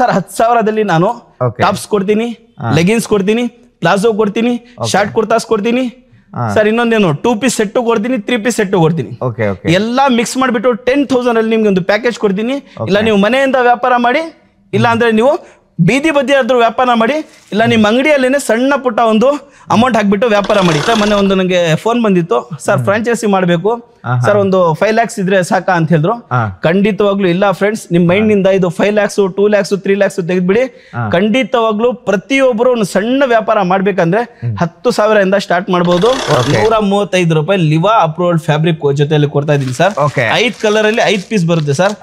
Sir 10,000ದಲ್ಲಿ ನಾನು tops ಕೊಡ್ತೀನಿ, leggings ಕೊಡ್ತೀನಿ, ಪ್ಲಾಜೋ ಕೊಡ್ತೀನಿ, ಶಾರ್ಟ್ ಕುರ್ತಾಸ್ ಕೊಡ್ತೀನಿ ಸರ್. ಇನ್ನೊಂದೇನು 2 ಪೀಸ್ ಸೆಟ್ ಕೊಡ್ತೀನಿ, 3 ಪೀಸ್ ಸೆಟ್ ಕೊಡ್ತೀನಿ. ಎಲ್ಲಾ ಮಿಕ್ಸ್ ಮಾಡಿಬಿಟ್ಟು 10,000 ಅಲ್ಲಿ ನಿಮ್ಗೆ ಒಂದು ಪ್ಯಾಕೇಜ್ ಕೊಡ್ತೀನಿ. ಇಲ್ಲ ನೀವು ಮನೆಯಿಂದ ವ್ಯಾಪಾರ ಮಾಡಿ, ಇಲ್ಲ ಅಂದ್ರೆ ನೀವು ಬೀದಿ ಬದಿ ಆದ್ರೂ ವ್ಯಾಪಾರ ಮಾಡಿ, ಇಲ್ಲ ನಿಮ್ಮ ಅಂಗಡಿಯಲ್ಲೇನೆ ಸಣ್ಣ ಪುಟ್ಟ ಒಂದು ಅಮೌಂಟ್ ಹಾಕ್ಬಿಟ್ಟು ವ್ಯಾಪಾರ ಮಾಡಿ. ಮೊನ್ನೆ ಒಂದು ನನಗೆ ಫೋನ್ ಬಂದಿತ್ತು, ಸರ್ ಫ್ರಾಂಚೈಸಿ ಮಾಡಬೇಕು ಸರ್, ಒಂದು 5 lakhs ಇದ್ರೆ ಸಾಕಾ ಅಂತ ಹೇಳಿದ್ರು. ಖಂಡಿತವಾಗ್ಲೂ ಇಲ್ಲ ಫ್ರೆಂಡ್ಸ್, ನಿಮ್ ಮೈಂಡ್ ನಿಂದ ಇದು 5 lakhs 2 lakhs 3 lakhs ತೆಗೆದ್ಬಿಡಿ. ಖಂಡಿತವಾಗ್ಲೂ ಪ್ರತಿಯೊಬ್ಬರು ಒಂದು ಸಣ್ಣ ವ್ಯಾಪಾರ ಮಾಡ್ಬೇಕಂದ್ರೆ 10,000 ಇಂದ ಸ್ಟಾರ್ಟ್ ಮಾಡಬಹುದು. 135 ರೂಪಾಯಿ ಲಿವಾ ಅಪ್ರೂವ್ಡ್ ಫ್ಯಾಬ್ರಿಕ್ ಜೊತೆಯಲ್ಲಿ ಕೊಡ್ತಾ ಇದೀನಿ ಸರ್. 5 ಕಲರ್ ಅಲ್ಲಿ 5 ಪೀಸ್ ಬರುತ್ತೆ ಸರ್.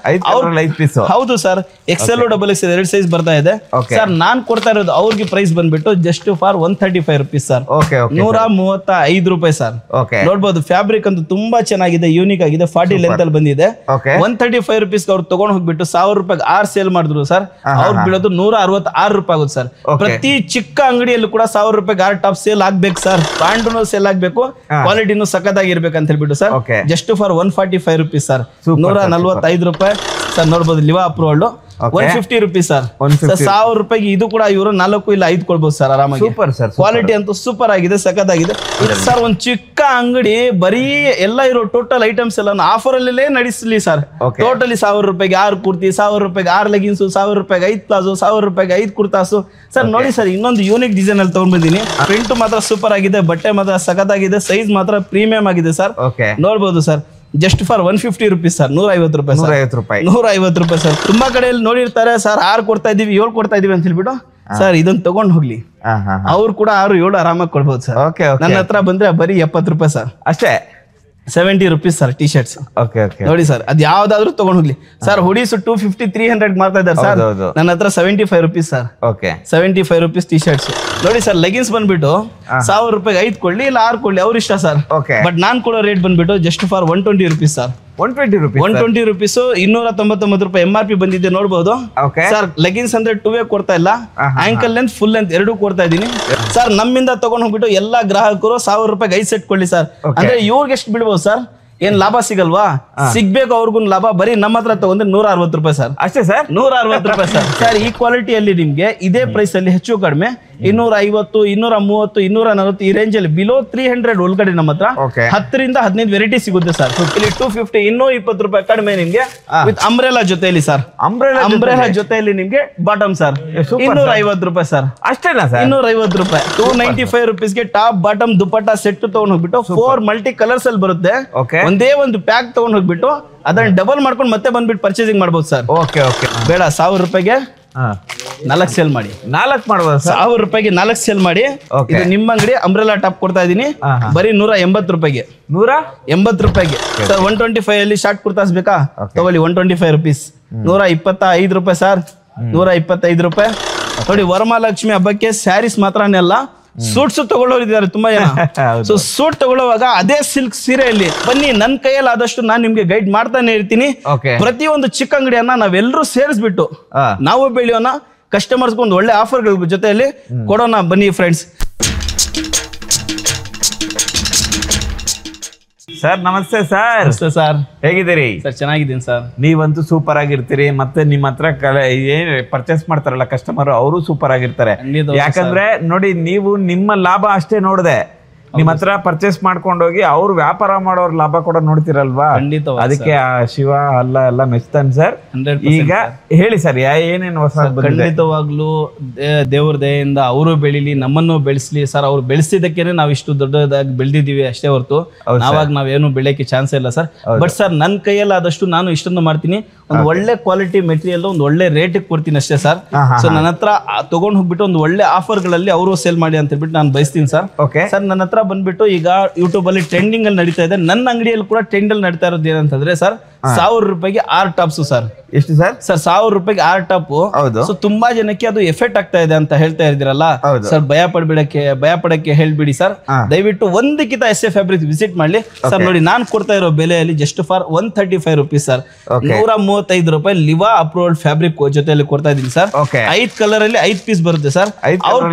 ಹೌದು ಸರ್, XL XXL 2 ಸೈಜ್ ಬರ್ತಾ ಇದೆ ಸರ್. ನಾನ್ ಕೊಡ್ತಾ ಇರೋದು ಅವ್ರಿಗೆ ಪ್ರೈಸ್ ಬಂದ್ಬಿಟ್ಟು ಜಸ್ಟ್ ಫಾರ್ 135 rupees ಸರ್. 135 ರೂಪಾಯಿ ಸರ್. ನೋಡ್ಬೋದು ಫ್ಯಾಬ್ರಿಕ್ ಅಂತೂ ತುಂಬಾ ಚೆನ್ನಾಗಿದೆ, ಯೂನಿಕ್ ಆಗಿದೆ, 40 ಲೆಂತ್ ಅಲ್ಲಿ ಬಂದಿದೆ. 135 rupees ಅವ್ರು ತಗೊಂಡ್ ಹೋಗ್ಬಿಟ್ಟು 1,000 ರೂಪಾಯಿ 6 ಸೇಲ್ ಮಾಡಿದ್ರು ಸರ್. ಅವ್ರು ಬೀಳೋದು 166 ರೂಪಾಯಿ ಆಗುತ್ತೆ ಸರ್. ಪ್ರತಿ ಚಿಕ್ಕ ಅಂಗಡಿಯಲ್ಲೂ ಕೂಡ 1,000 ರೂಪಾಯಿ 6 ಟಾಪ್ ಸೇಲ್ ಆಗ್ಬೇಕು ಸರ್. ಪ್ಯಾಂಟು ಸೇಲ್ ಆಗ್ಬೇಕು, ಕ್ವಾಲಿಟಿನೂ ಸಖತ್ತಾಗಿರ್ಬೇಕು ಅಂತ ಹೇಳ್ಬಿಟ್ಟು sir. Just for 145 rupees sir. 145 ರೂಪಾಯಿ ಸರ್. ನೋಡ್ಬೋದು ಲಿವಾ ಅಪ್ರೂವ್ಡ್ 150 rupees ಸರ್. 1,000 ರೂಪಾಯಿಗೆ ಇದು ಕೂಡ ಇವರು 4 ಇಲ್ಲ 5 ಕೊಡ್ಬೋದು ಸರ್ ಆರಾಮಾಗಿ. ಸೂಪರ್ ಸರ್, ಕ್ವಾಲಿಟಿ ಅಂತೂ ಸೂಪರ್ ಆಗಿದೆ, ಸಖತ್ತಾಗಿದೆ ಸರ್. ಒಂದ್ ಚಿಕ್ಕ ಅಂಗಡಿ ಬರೀ ಎಲ್ಲ ಇರೋ ಟೋಟಲ್ ಐಟಮ್ಸ್ ಎಲ್ಲ ಆಫರ್ ಅಲ್ಲೇ ನಡೆಸಲಿ ಸರ್. ಟೋಟಲಿ 1,000 ರೂಪಾಯಿಗೆ 6 ಕುರ್ತಿ, 1,000 ರೂಪಾಯಿಗೆ 6 ಲೆಗಿನ್ಸ್, 1,000 ರೂಪಾಯಿಗೆ 5 ಪ್ಲಾಜೋ, 1,000 ರೂಪಾಯಿಗೆ 5 ಕುರ್ತಾಸು ಸರ್. ನೋಡಿ ಸರ್, ಇನ್ನೊಂದು ಯೂನಿಕ್ ಡಿಸೈನ್ ಅಲ್ಲಿ ತಗೊಂಡ್ ಬಂದಿನಿ. ಪ್ರಿಂಟ್ ಮಾತ್ರ ಸೂಪರ್ ಆಗಿದೆ, ಬಟ್ಟೆ ಮಾತ್ರ ಸಖತ್ತಾಗಿದೆ, ಸೈಜ್ ಮಾತ್ರ ಪ್ರೀಮಿಯಂ ಆಗಿದೆ ಸರ್. ನೋಡ್ಬೋದು sir. Just for 150 rupees sir. 150 ರೂಪಾಯಿ. 150 ರೂಪಾಯಿ ಸರ್. ತುಂಬಾ ಕಡೆಯಲ್ಲಿ ನೋಡಿರ್ತಾರೆ ಸರ್ 6 ಕೊಡ್ತಾ ಇದೀವಿ 7 ಕೊಡ್ತಾ ಇದೀವಿ ಅಂತ ಹೇಳ್ಬಿಟ್ಟು ಸರ್. ಇದನ್ನ ತಗೊಂಡ್ ಹೋಗ್ಲಿ, ಅವ್ರು ಕೂಡ 6 7 ಆರಾಮಾಗಿ ಕೊಡ್ಬೋದು ಸರ್. ನನ್ನ ಹತ್ರ ಬಂದ್ರೆ ಬರೀ 70 ರೂಪಾಯಿ ಸರ್ ಅಷ್ಟೇ. 70 rupees ಸರ್ ಟಿ ಶರ್ಟ್ಸ್. ನೋಡಿ ಸರ್, ಅದ್ ಯಾವ್ದಾದ್ರು ತಗೊಂಡ್ ಹೋಗ್ಲಿ ಸರ್. ಹುಡೀಸ್ 250 300 ಮಾಡ್ತಾ ಇದ್ದಾರೆ ಸರ್. ನನ್ನ ಹತ್ರ 75 rupees sir. 75 rupees T shirts. ನೋಡಿ ಸರ್, ಲೆಗಿನ್ಸ್ ಬಂದ್ಬಿಟ್ಟು 1,000 ರೂಪಾಯಿಗೆ 5 ಕೊಡ್ಲಿ ಇಲ್ಲ 6 ಕೊಡ್ಲಿ ಅವ್ರ ಇಷ್ಟ ಸರ್. ಬಟ್ ನಾನ್ ಕೊಡೋ ರೇಟ್ ಬಂದ್ಬಿಟ್ಟು just for 120 rupees sir. 120 rupees 299 ರೂಪಾಯಿ MRP ಬಂದಿದೆ. ನೋಡಬಹುದು ಸರ್. ಲೆಗಿನ್ಸ್ ಅಂದ್ರೆ 2 ಕೊಡ್ತಾ ಇಲ್ಲ, ಆಂಕಲ್ ಲೆಂತ್ ಫುಲ್ ಲೆಂತ್ 2 ಕೊಡ್ತಾ ಇದೀನಿ ಸರ್. ನಮ್ಮಿಂದ ತಗೊಂಡ್ ಹೋಗ್ಬಿಟ್ಟು ಎಲ್ಲಾ ಗ್ರಾಹಕರು 1,000 ರೂಪಾಯಿಗೆ 5 ಸೆಟ್ ಕೊಡ್ಲಿ ಸರ್. ಅಂದ್ರೆ ಇವ್ರಿಗೆ ಎಷ್ಟು ಬಿಡ್ಬೋದು ಸರ್? ಏನ್ ಲಾಭ ಸಿಗಲ್ವಾ? ಸಿಗ್ಬೇಕು ಅವ್ರಿಗೂ ಲಾಭ. ಬರೀ ನಮ್ಮ ಹತ್ರ ತಗೊಂಡ್ರೆ 160 ರೂಪಾಯಿ ಸರ್ ಅಷ್ಟೇ ಸರ್. 160 ರೂಪಾಯಿ ಸರ್. ಸರ್ ಈ ಕ್ವಾಲಿಟಿಯಲ್ಲಿ ನಿಮ್ಗೆ ಇದೇ ಪ್ರೈಸ್ ಅಲ್ಲಿ ಹೆಚ್ಚು ಕಡಿಮೆ 250 230 240 ಈ ರೇಂಜ್ ಅಲ್ಲಿ ಬಿಲೋ 300 ಒಳಗಡೆ ನಮ್ಮ ಹತ್ರ 10 ರಿಂದ 15 ವೆರೈಟಿ ಸಿಗುತ್ತೆ ಸರ್. ಇಲ್ಲಿ 250 ಇನ್ನೂ 20 ರೂಪಾಯಿ ಕಡಿಮೆ ನಿಮ್ಗೆ ವಿತ್ ಅಂಬ್ರೆಲಾ ಜೊತೆಯಲ್ಲಿ ಸರ್. ಅಂಬ್ರೆಲಾ ಜೊತೆಯಲ್ಲಿ ನಿಮ್ಗೆ ಬಾಟಮ್ ಸರ್ 250 ರೂಪಾಯಿ ಸರ್ ಅಷ್ಟೇನಾ ಸರ್? 250 ರೂಪಾಯಿ. 295 rupees ಗೆ ಟಾಪ್ ಬಾಟಮ್ ದುಪಟ್ಟ ಸೆಟ್ ತಗೊಂಡ್ ಹೋಗ್ಬಿಟ್ಟು 4 ಮಲ್ಟಿ ಕಲರ್ಸ್ ಅಲ್ಲಿ ಬರುತ್ತೆ. ಒಂದೇ ಒಂದು ಪ್ಯಾಕ್ ತಗೊಂಡ್ ಹೋಗ್ಬಿಟ್ಟು ಅದನ್ನ ಡಬಲ್ ಮಾಡ್ಕೊಂಡು ಮತ್ತೆ ಬಂದ್ಬಿಟ್ಟು ಪರ್ಚೇಸಿಂಗ್ ಮಾಡಬಹುದು ಸರ್. ಬೇಡ 1,000 ರೂಪಾಯಿಗೆ 4 ಸೇಲ್ ಮಾಡಿ. 4 ಮಾಡಬಹುದು. 1,000 ರೂಪಾಯಿಗೆ 4 ಸೇಲ್ ಮಾಡಿ. ಇದು ನಿಮ್ಮ ಅಂಗಡಿ ಅಂಬ್ರೆಲಾ ಟಾಪ್ ಕೊಡ್ತಾ ಇದೀನಿ ಬರೀ 180 ರೂಪಾಯಿಗೆ. 180 ರೂಪಾಯಿಗೆ ಸರ್. 125 ಅಲ್ಲಿ ಶಾರ್ಟ್ ಕುರ್ತಾಸ್ ಬೇಕಾ ತಗೊಳ್ಳಿ 125 rupees. 125 ರೂಪಾಯಿ ಸರ್. 125 ರೂಪಾಯಿ. ನೋಡಿ, ವರಮಹಾಲಕ್ಷ್ಮಿ ಹಬ್ಬಕ್ಕೆ ಸ್ಯಾರೀಸ್ ಮಾತ್ರನೇ ಅಲ್ಲ, ಸೂಟ್ಸ್ ತಗೊಳ್ಳೋರಿದ್ದಾರೆ ತುಂಬಾ ಜನ. ಸೊ ಸೂಟ್ ತಗೊಳ್ಳುವಾಗ ಅದೇ ಸಿಲ್ಕ್ ಸೀರೆಯಲ್ಲಿ ಬನ್ನಿ, ನನ್ನ ಕೈಯಲ್ಲಿ ಆದಷ್ಟು ನಾನು ನಿಮ್ಗೆ ಗೈಡ್ ಮಾಡ್ತಾನೆ ಇರ್ತೀನಿ. ಪ್ರತಿಯೊಂದು ಚಿಕ್ಕ ಅಂಗಡಿಯನ್ನ ನಾವೆಲ್ಲರೂ ಸೇರಿಸ್ಬಿಟ್ಟು ನಾವು ಬೆಳೆಯೋಣ, ಕಸ್ಟಮರ್ಸ್ ಒಂದು ಒಳ್ಳೆ ಆಫರ್ಗಳ ಜೊತೆಯಲ್ಲಿ ಕೊಡೋಣ. ಬನ್ನಿ ಫ್ರೆಂಡ್ಸ್. ಸರ್ ನಮಸ್ತೆ ಸರ್. ಸರ್ ಹೇಗಿದ್ದೀರಿ? ಸರ್ ಚೆನ್ನಾಗಿದ್ದೀನಿ ಸರ್. ನೀವಂತೂ ಸೂಪರ್ ಆಗಿರ್ತೀರಿ. ಮತ್ತೆ ನಿಮ್ಮ ಹತ್ರ ಏನ್ ಪರ್ಚೇಸ್ ಮಾಡ್ತಾರಲ್ಲ ಕಸ್ಟಮರ್, ಅವರು ಸೂಪರ್ ಆಗಿರ್ತಾರೆ. ಯಾಕಂದ್ರೆ ನೋಡಿ, ನೀವು ನಿಮ್ಮ ಲಾಭ ಅಷ್ಟೇ ನೋಡದೆ ನಿಮ್ ಹತ್ರ ಪರ್ಚೇಸ್ ಮಾಡ್ಕೊಂಡೋಗಿ ಅವ್ರು ವ್ಯಾಪಾರ ಮಾಡೋರ್ ಲಾಭ ಕೂಡ ನೋಡ್ತಿರಲ್ವಾ? ಅದಕ್ಕೆ ಆ ಶಿವ ಎಲ್ಲ ಮೆಚ್ತಾನೆ ಸರ್. ಈಗ ಹೇಳಿ ಸರ್, ಏನೇನು ಹೊಸ? ಖಂಡಿತವಾಗ್ಲೂ ದೇವ್ರ ದಯೆಯಿಂದ ಅವರು ಬೆಳಿಲಿ, ನಮ್ಮನ್ನು ಬೆಳೆಸ್ಲಿ ಸರ್. ಅವ್ರು ಬೆಳೆಸಿದಕ್ಕೇನೆ ನಾವ್ ಇಷ್ಟು ದೊಡ್ಡದಾಗಿ ಬೆಳೆದಿದ್ದೀವಿ ಅಷ್ಟೇ ಹೊರತು ನಾವೇನು ಬೆಳೆಯಕ್ಕೆ ಚಾನ್ಸ್ ಇಲ್ಲ ಸರ್. ಬಟ್ ಸರ್, ನನ್ನ ಕೈಯಲ್ಲಿ ಆದಷ್ಟು ನಾನು ಇಷ್ಟೊಂದು ಮಾಡ್ತೀನಿ. ಒಂದು ಒಳ್ಳೆ ಕ್ವಾಲಿಟಿ ಮೆಟೀರಿಯಲ್ ಒಂದು ಒಳ್ಳೆ ರೇಟ್ ಕೊಡ್ತೀನಿ ಅಷ್ಟೇ ಸರ್. ಸೊ ನನ್ನ ಹತ್ರ ತಗೊಂಡ್ ಹೋಗ್ಬಿಟ್ಟು ಒಂದು ಒಳ್ಳೆ ಆಫರ್ ಗಳಲ್ಲಿ ಅವರು ಸೇಲ್ ಮಾಡಿ ಅಂತ ಹೇಳ್ಬಿಟ್ಟು ನಾನು ಬಯಸ್ತೀನಿ ಸರ್. ಸರ್ ನನ್ನ ಹತ್ರ ಬಂದ್ಬಿಟ್ಟು ಈಗ ಯೂಟ್ಯೂಬ್ ಅಲ್ಲಿ ಟ್ರೆಂಡಿಂಗ್ ಅಲ್ಲಿ ನಡೀತಾ ಇದೆ. ನನ್ನ ಅಂಗಡಿಯಲ್ಲಿ ಕೂಡ ಟ್ರೆಂಡ್ ಅಲ್ಲಿ ನಡೀತಾ ಇರೋದು ಏನಂತಂದ್ರೆ ಸರ್, 1,000 ರೂಪಾಯಿಗೆ 6 ಟಾಪ್ಸ್ ಸರ್. ಎಷ್ಟು ಸರ್? ಸರ್ 1,000 ರೂಪಾಯಿಗೆ 6 ಟಾಪ್. ಸೊ ತುಂಬಾ ಜನಕ್ಕೆ ಅದು ಎಫೆಕ್ಟ್ ಆಗ್ತಾ ಇದೆ ಅಂತ ಹೇಳ್ತಾ ಇದ್ದೀರಲ್ಲ ಸರ್. ಭಯ ಪಡಕ್ಕೆ ಹೇಳ್ಬಿಡಿ ಸರ್. ದಯವಿಟ್ಟು ಒಂದಕ್ಕಿಂತ ಎಸ್ ಎ ಫ್ಯಾಬ್ರಿಕ್ ವಿಸಿಟ್ ಮಾಡ್ಲಿ ಸರ್. ನೋಡಿ, ನಾನು ಕೊಡ್ತಾ ಇರೋ ಬೆಲೆಯಲ್ಲಿ ಜಸ್ಟ್ ಫಾರ್ 135 rupees ಸರ್. 135 ರೂಪಾಯಿ ಲಿವಾ ಅಪ್ರೂವ್ಡ್ ಫ್ಯಾಬ್ರಿಕ್ ಜೊತೆಯಲ್ಲಿ ಕೊಡ್ತಾ ಇದೀನಿ ಸರ್. 5 ಕಲರ್ ಅಲ್ಲಿ 5 ಪೀಸ್ ಬರುತ್ತೆ ಸರ್.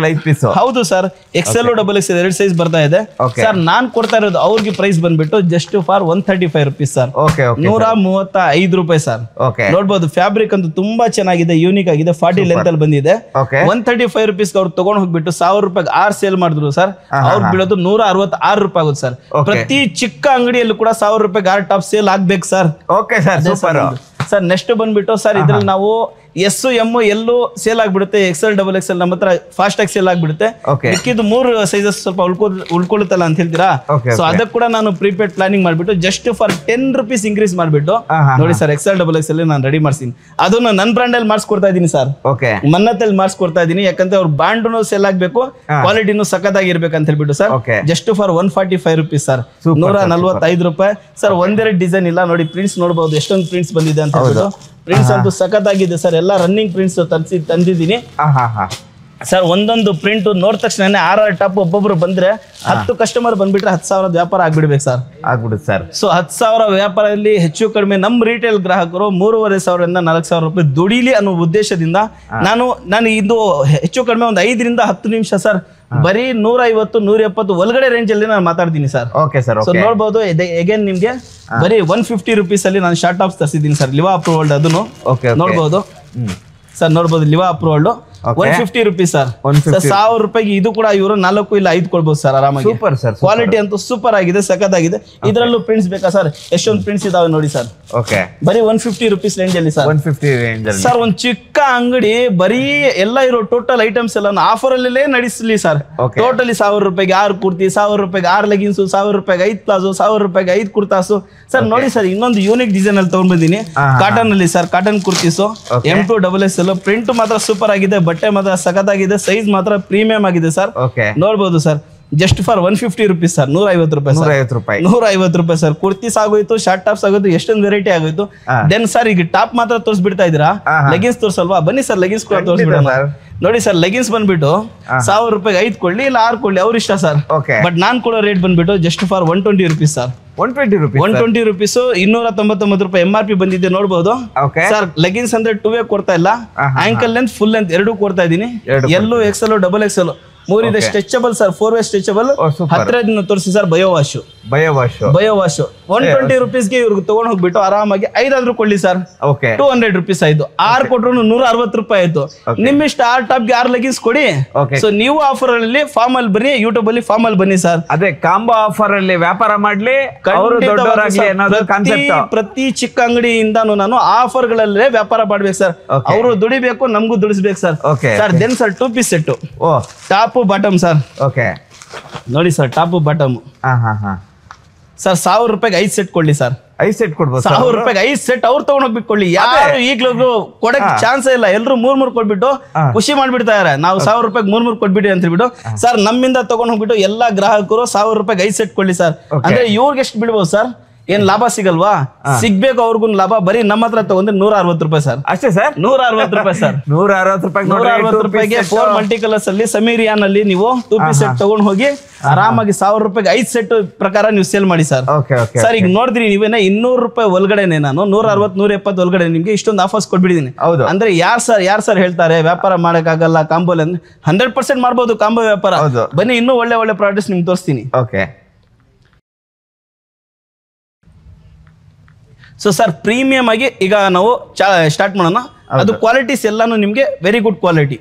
ಹೌದು ಸರ್. XL XXL 2 ಸೈಜ್ ಬರ್ತಾ ಇದೆ ಸರ್. ನಾನ್ ಕೊಡ್ತಾ ಇರೋದು ಅವ್ರಿಗೆ ಪ್ರೈಸ್ ಬಂದ್ಬಿಟ್ಟು ಜಸ್ಟ್ ಫಾರ್ 135 rupees ಸರ್. ರೂಪಾಯಿ ಸರ್. ಓಕೆ, ನೋಡ್ಬೋದು ಫ್ಯಾಬ್ರಿಕ್ ಅಂತೂ ತುಂಬಾ ಚೆನ್ನಾಗಿದೆ, ಯೂನಿಕ್ ಆಗಿದೆ. 40 ಲೆಂತ್ ಅಲ್ಲಿ ಬಂದಿದೆ. ಓಕೆ, 135 ರೂಪೀಸ್ ಅವ್ರು ತಗೊಂಡ್ ಹೋಗ್ಬಿಟ್ಟು 1000 ರೂಪಾಯಿ 6 ಸೇಲ್ ಮಾಡಿದ್ರು ಸರ್. ಅವ್ರು ಬೀಳೋದು 166 ರೂಪಾಯಿ ಆಗುತ್ತೆ ಸರ್. ಪ್ರತಿ ಚಿಕ್ಕ ಅಂಗಡಿಯಲ್ಲೂ ಕೂಡ 1000 ರೂಪಾಯಿ 6 ಟಾಪ್ ಸೇಲ್ ಆಗ್ಬೇಕು sir. Okay sir, super sir. Next ಬಂದ್ಬಿಟ್ಟು ಸರ್ ಇದ್ರಲ್ಲಿ ನಾವು ಎಸ್ ಎಮ್ ಎಲ್ಲೂ ಸೇಲ್ ಆಗ್ಬಿಡುತ್ತೆ, XL XXL ನಮ್ಮ ಹತ್ರ ಫಾಸ್ಟ್ ಆಗಿ ಸೇಲ್ ಆಗ್ಬಿಡುತ್ತೆ. ಮಿಕ್ಕಿದ್ದು 3 ಸೈಜಸ್ ಸ್ವಲ್ಪ ಉಳ್ಕೊಳ್ಳುತ್ತಲ್ಲ ಅಂತ ಹೇಳ್ತೀರಾ, ಸೊ ಅದಕ್ಕೆ ಕೂಡ ನಾನು ಪ್ರೀಪೇಡ್ ಪ್ಲಾನಿಂಗ್ ಮಾಡ್ಬಿಟ್ಟು ಜಸ್ಟ್ ಫಾರ್ 10 ರೂಪೀಸ್ ಇನ್ಕ್ರೀಸ್ ಮಾಡ್ಬಿಟ್ಟು ನೋಡಿ ಸರ್ XL XXL ನಾನು ರೆಡಿ ಮಾಡ್ತೀನಿ. ಅದನ್ನು ನನ್ನ ಬ್ರಾಂಡ್ ಅಲ್ಲಿ ಮಾಡಿಸ್ಕೊಡ್ತಾ ಇದೀನಿ ಸರ್. ಮನ್ನತ್ತಲ್ಲಿ ಮಾಡಿಸ್ಕೊಡ್ತಾ ಇದೀನಿ, ಯಾಕಂದ್ರೆ ಅವ್ರ ಬ್ರಾಂಡ್ ಸೇಲ್ ಆಗ್ಬೇಕು, ಕ್ವಾಲಿಟಿನೂ ಸಖತ್ತಾಗಿರ್ಬೇಕು ಅಂತ ಹೇಳ್ಬಿಟ್ಟು sir. Just for 145 rupees sir, 145 ರೂಪಾಯಿ ಸರ್. ಒಂದೆರಡು ಡಿಸೈನ್ ಇಲ್ಲ ನೋಡಿ, ಪ್ರಿಂಟ್ಸ್ ನೋಡಬಹುದು ಎಷ್ಟೊಂದು ಪ್ರಿಂಟ್ಸ್ ಬಂದಿದೆ ಅಂತ ಹೇಳ್ಬಿಟ್ಟು. ಪ್ರಿಂಟ್ಸ್ ಅಂತೂ ಸಖತ್ತಾಗಿದೆ ಸರ್, ಎಲ್ಲ ರನ್ನಿಂಗ್ ಪ್ರಿಂಟ್ಸ್ ತಂದಿದ್ದೀನಿ ಸರ್. ಒಂದೊಂದು ಪ್ರಿಂಟ್ ನೋಡಿದ ತಕ್ಷಣ 6 ಟಾಪ್ ಒಬ್ಬೊಬ್ರು ಬಂದ್ರೆ 10 ಕಸ್ಟಮರ್ ಬಂದ್ಬಿಟ್ರೆ 10,000 ವ್ಯಾಪಾರ ಆಗ್ಬಿಡ್ಬೇಕು ಸರ್, ಆಗ್ಬಿಡುತ್ತೆ ಸರ್. ಸೊ 10,000 ವ್ಯಾಪಾರದಲ್ಲಿ ಹೆಚ್ಚು ಕಡಿಮೆ ನಮ್ಮ ರಿಟೇಲ್ ಗ್ರಾಹಕರು 3,500 4,000 ರೂಪಾಯಿ ದುಡಿಲಿ ಅನ್ನೋ ಉದ್ದೇಶದಿಂದ ನಾನು ಇದು ಹೆಚ್ಚು ಕಡಿಮೆ ಒಂದು 5 ರಿಂದ 10 ನಿಮಿಷ ಸರ್, ಬರೀ 150 170 ಒಳಗಡೆ ರೇಂಜ್ ಅಲ್ಲಿ ನಾನು ಮಾತಾಡ್ತೀನಿ ಸರ್. Okay sir. ಸೊ ನೋಡ್ಬೋದು ಅಗೇನ್ ನಿಮ್ಗೆ ಬರೀ 150 ರೂಪೀಸ್ ಅಲ್ಲಿ ನಾನು ಶಾರ್ಟ್ ಟಾಪ್ಸ್ ತರಿಸಿದ್ದೀನಿ ಸರ್, ಲಿವಾ ಅಪ್ರೂವಲ್ಡ್. ಅದನ್ನು ನೋಡ್ಬೋದು ಸರ್, ನೋಡ್ಬೋದು ಲಿವಾ ಅಪ್ರೂವಲ್ಡ್ 150 ರೂಪೀಸ್ ಸರ್. 1000 ರೂಪಾಯಿಗೆ ಇದು ಕೂಡ ಇವರು 4 ಇಲ್ಲ 5 ಕೊಡ್ಬೋದು ಸರ್ ಆರಾಮಾಗಿ. ಸೂಪರ್ ಸರ್, ಕ್ವಾಲಿಟಿ ಅಂತೂ ಸೂಪರ್ ಆಗಿದೆ, ಸಖತ್ತಾಗಿದೆ. ಇದರಲ್ಲೂ ಪ್ರಿಂಟ್ಸ್ ಬೇಕಾ ಸರ್? ಎಷ್ಟೊಂದು ಪ್ರಿಂಟ್ಸ್ ಇದಾವೆ ನೋಡಿ ಸರ್. ಓಕೆ, ಬರೀ 150 ರೂಪೀಸ್ ರೇಂಜ್ ಅಲ್ಲಿ ಸರ್. 150 ರೇಂಜ್ ಅಲ್ಲಿ ಸರ್. ಒಂದು ಚಿಕ್ಕ ಅಂಗಡಿ ಬರೀ ಎಲ್ಲ ಇರೋ ಟೋಟಲ್ ಐಟಮ್ಸ್ ಎಲ್ಲ ಆಫರ್ ಅಲ್ಲೇ ನಡೆಸಲಿ ಸರ್. ಟೋಟಲಿ 1000 ರೂಪಾಯಿಗೆ 6 ಕುರ್ತಿ, 1000 ರೂಪಾಯಿಗೆ 6 ಲೆಗಿನ್ಸ್, 1000 ರೂಪಾಯಿಗೆ 5 ಪ್ಲಾಜೋ, 1000 ರೂಪಾಯಿಗೆ 5 ಕುರ್ತಾಸು ಸರ್. ನೋಡಿ ಸರ್, ಇನ್ನೊಂದು ಯೂನಿಕ್ ಡಿಸೈನ್ ಅಲ್ಲಿ ತಗೊಂಡ್ ಬಂದಿನಿ, ಕಾಟನ್ ಅಲ್ಲಿ sir. Cotton kurtis M2 XXL. Print ಮಾತ್ರ ಸೂಪರ್ ಆಗಿದೆ, ಬಟ್ಟೆ ಮಾತ್ರ ಸಖತ್ತಾಗಿದೆ, ಸೈಜ್ ಮಾತ್ರ ಪ್ರೀಮಿಯಂ ಆಗಿದೆ ಸರ್. ನೋಡ್ಬೋದು sir, just for 150 rupees sir. 150 ರೂಪಾಯಿ, 150 ರೂಪಾಯಿ ಸರ್. ಕುರ್ತೀಸ್ ಆಗೋಯ್ತು, ಶಾರ್ಟ್ ಟಾಪ್ಸ್ ಆಗೋಯ್ತು, ಎಷ್ಟೊಂದು ವೆರೈಟಿ ಆಗೋಯ್ತು. ದೆನ್ ಸರ್ ಈಗ ಟಾಪ್ ಮಾತ್ರ ತೋರಿಸ್ಬಿಡ್ತಾ ಇದೀರಾ, ಲೆಗಿನ್ಸ್ ತೋರ್ಸಲ್ವಾ? ಬನ್ನಿ ಸರ್, ಲೆಗಿನ್ಸ್ ಕೂಡ ತೋರಿಸ್ಬಿಡೋಣ. ನೋಡಿ ಸರ್, ಲೆಗಿನ್ಸ್ ಬಂದ್ಬಿಟ್ಟು 1000 ರೂಪಾಯಿಗೆ 5 ಕೊಡ್ಲಿ ಇಲ್ಲ 6 ಕೊಡ್ಲಿ, ಅವ್ರ ಇಷ್ಟ ಸರ್. ಬಟ್ ನಾನ್ ಕೊಡೋ ರೇಟ್ ಬಂದ್ಬಿಟ್ಟು just for 120 rupees sir. 120 rupees, 299 ರೂಪಾಯಿ MRP ಬಂದಿದೆ. ನೋಡಬಹುದು ಸರ್, ಲೆಗಿನ್ಸ್ ಅಂದ್ರೆ 2 ಕೊಡ್ತಾ ಇಲ್ಲ, ಆಂಕಲ್ ಲೆಂತ್ ಫುಲ್ ಲೆಂತ್ ಎರಡೂ ಕೊಡ್ತಾ ಇದೀನಿ. ಎಲ್ಲೂ XL XXL 3 ಇದೆ. Stretchable sir, 4 way stretchable. ಹತ್ತಿರದಿಂದ ತೋರಿಸಿ ಸರ್. ಬಯೋ ವಾಶ್ 120 ರೂಪೀಸ್ಗೆ ಇವ್ರಿಗೆ ತಗೊಂಡ್ ಹೋಗ್ಬಿಟ್ಟು ಆರಾಮಾಗಿ 5 ಆದ್ರೂ ಕೊಡ್ಲಿ ಸರ್. 200 ರೂಪೀಸ್ ಆಯ್ತು. 6 ಕೊಟ್ರು 160 ರೂಪಾಯಿ ಆಯ್ತು. ನಿಮ್ ಇಷ್ಟ 6 ಟಾಪ್ಗೆ 6 ಲೆಗಿನ್ಸ್ ಕೊಡಿ. ಸೊ ನೀವು ಆಫರ್ ಅಲ್ಲಿ ಫಾರ್ಮ್ ಅಲ್ಲಿ ಬನ್ನಿ, ಯೂಟ್ಯೂಬ್ ಅಲ್ಲಿ ಫಾರ್ಮ್ ಅಲ್ಲಿ ಬನ್ನಿ ಸರ್. ಅದೇ ಕಾಂಬೋ ಆಫರ್ ಅಲ್ಲಿ ವ್ಯಾಪಾರ ಮಾಡ್ಲಿ. ಪ್ರತಿ ಚಿಕ್ಕ ಅಂಗಡಿಯಿಂದಾನು ನಾನು ಆಫರ್ ಗಳಲ್ಲೇ ವ್ಯಾಪಾರ ಮಾಡ್ಬೇಕು ಸರ್. ಅವರು ದುಡಿಬೇಕು, ನಮಗೂ ದುಡಿಸ್ಬೇಕು sir. Sir then sir 2 piece set, top bottom sir. Okay, ನೋಡಿ ಸರ್, ಟಾಪ್ ಬಾಟಮ್ ಸರ್ 1000 ರೂಪಾಯಿಗೆ 5 ಸೆಟ್ ಕೊಡ್ಲಿ ಸರ್. 5 ಸೆಟ್ ಕೊಡ್ಬೋದು. 1000 ರೂಪಾಯಿಗೆ 5 ಸೆಟ್ ಅವ್ರು ತಗೊಂಡ್ ಹೋಗ್ಬಿಟ್ಕೊಳ್ಳಿ. ಯಾರು ಈಗ್ಲೂ ಕೊಡಕ್ ಚಾನ್ಸ್ ಇಲ್ಲ. ಎಲ್ರು 3 ಕೊಟ್ಬಿಟ್ಟು ಖುಷಿ ಮಾಡ್ಬಿಡ್ತಾರೆ. ನಾವು 1000 ರೂಪಾಯಿಗೆ 3 ಕೊಟ್ಬಿಡಿ ಅಂತ ಹೇಳ್ಬಿಟ್ಟು ಸರ್, ನಮ್ಮಿಂದ ತಗೊಂಡ್ ಹೋಗ್ಬಿಟ್ಟು ಎಲ್ಲಾ ಗ್ರಾಹಕರು 1000 ರೂಪಾಯಿಗೆ 5 ಸೆಟ್ ಕೊಡ್ಲಿ ಸರ್. ಅಂದ್ರೆ ಇವ್ರಿಗೆ ಎಷ್ಟು ಬಿಡ್ಬೋದು ಸರ್? ಏನ್ ಲಾಭ ಸಿಗಲ್ವಾ? ಸಿಗ್ಬೇಕು ಅವ್ರಿಗೂ ಲಾಭ. ಬರೀ ನಮ್ಮ ಹತ್ರ ತಗೊಂಡ್ರೆ 160 ರೂಪಾಯಿ ಸರ್. ಅಷ್ಟೇ ಸರ್, 160 ರೂಪಾಯಿ ಸರ್. 160 ರೂಪಾಯಿಗೆ 4 ಮಲ್ಟಿ ಕಲರ್ಸ್ ಅಲ್ಲಿ ಸಮೀರಿಯಾನ್ ಅಲ್ಲಿ ನೀವು 2 ಪೀಸ್ ಸೆಟ್ ತಗೊಂಡ್ ಹೋಗಿ ಆರಾಮಾಗಿ 1000 ರೂಪಾಯಿಗೆ 5 ಸೆಟ್ ಪ್ರಕಾರ ನೀವು ಸೇಲ್ ಮಾಡಿ ಸರ್. ಸರ್ ಈಗ ನೋಡಿದ್ರಿ ನೀವೇನ 200 ರೂಪಾಯಿ ಒಳಗಡೆನೆ ನಾನು 160 170 ಒಳಗಡೆ ನಿಮ್ಗೆ ಇಷ್ಟೊಂದು ಆಫರ್ಸ್ ಕೊಟ್ಬಿಟ್ಟಿದ್ದೀನಿ. ಅಂದ್ರೆ ಯಾರ್ ಸರ್ ಹೇಳ್ತಾರೆ ವ್ಯಾಪಾರ ಮಾಡಕ್ಕಾಗಲ್ಲ ಕಾಂಬೋಲ್ ಅಂದ್ರೆ? 100% ಮಾಡ್ಬೋದು ಕಾಂಬೋ ವ್ಯಾಪಾರ. ಬನ್ನಿ, ಇನ್ನೂ ಒಳ್ಳೆ ಪ್ರಾಡಕ್ಟ್ಸ್ ನಿಮ್ಗೆ ತೋರಿಸ್ತೀನಿ. ಓಕೆ, ಸೊ ಸರ್ ಪ್ರೀಮಿಯಂ ಆಗಿ ಈಗ ನಾವು ಸ್ಟಾರ್ಟ್ ಮಾಡೋಣ. ಅದು ಕ್ವಾಲಿಟೀಸ್ ಎಲ್ಲಾನು ನಿಮ್ಗೆ ವೆರಿ ಗುಡ್ ಕ್ವಾಲಿಟಿ.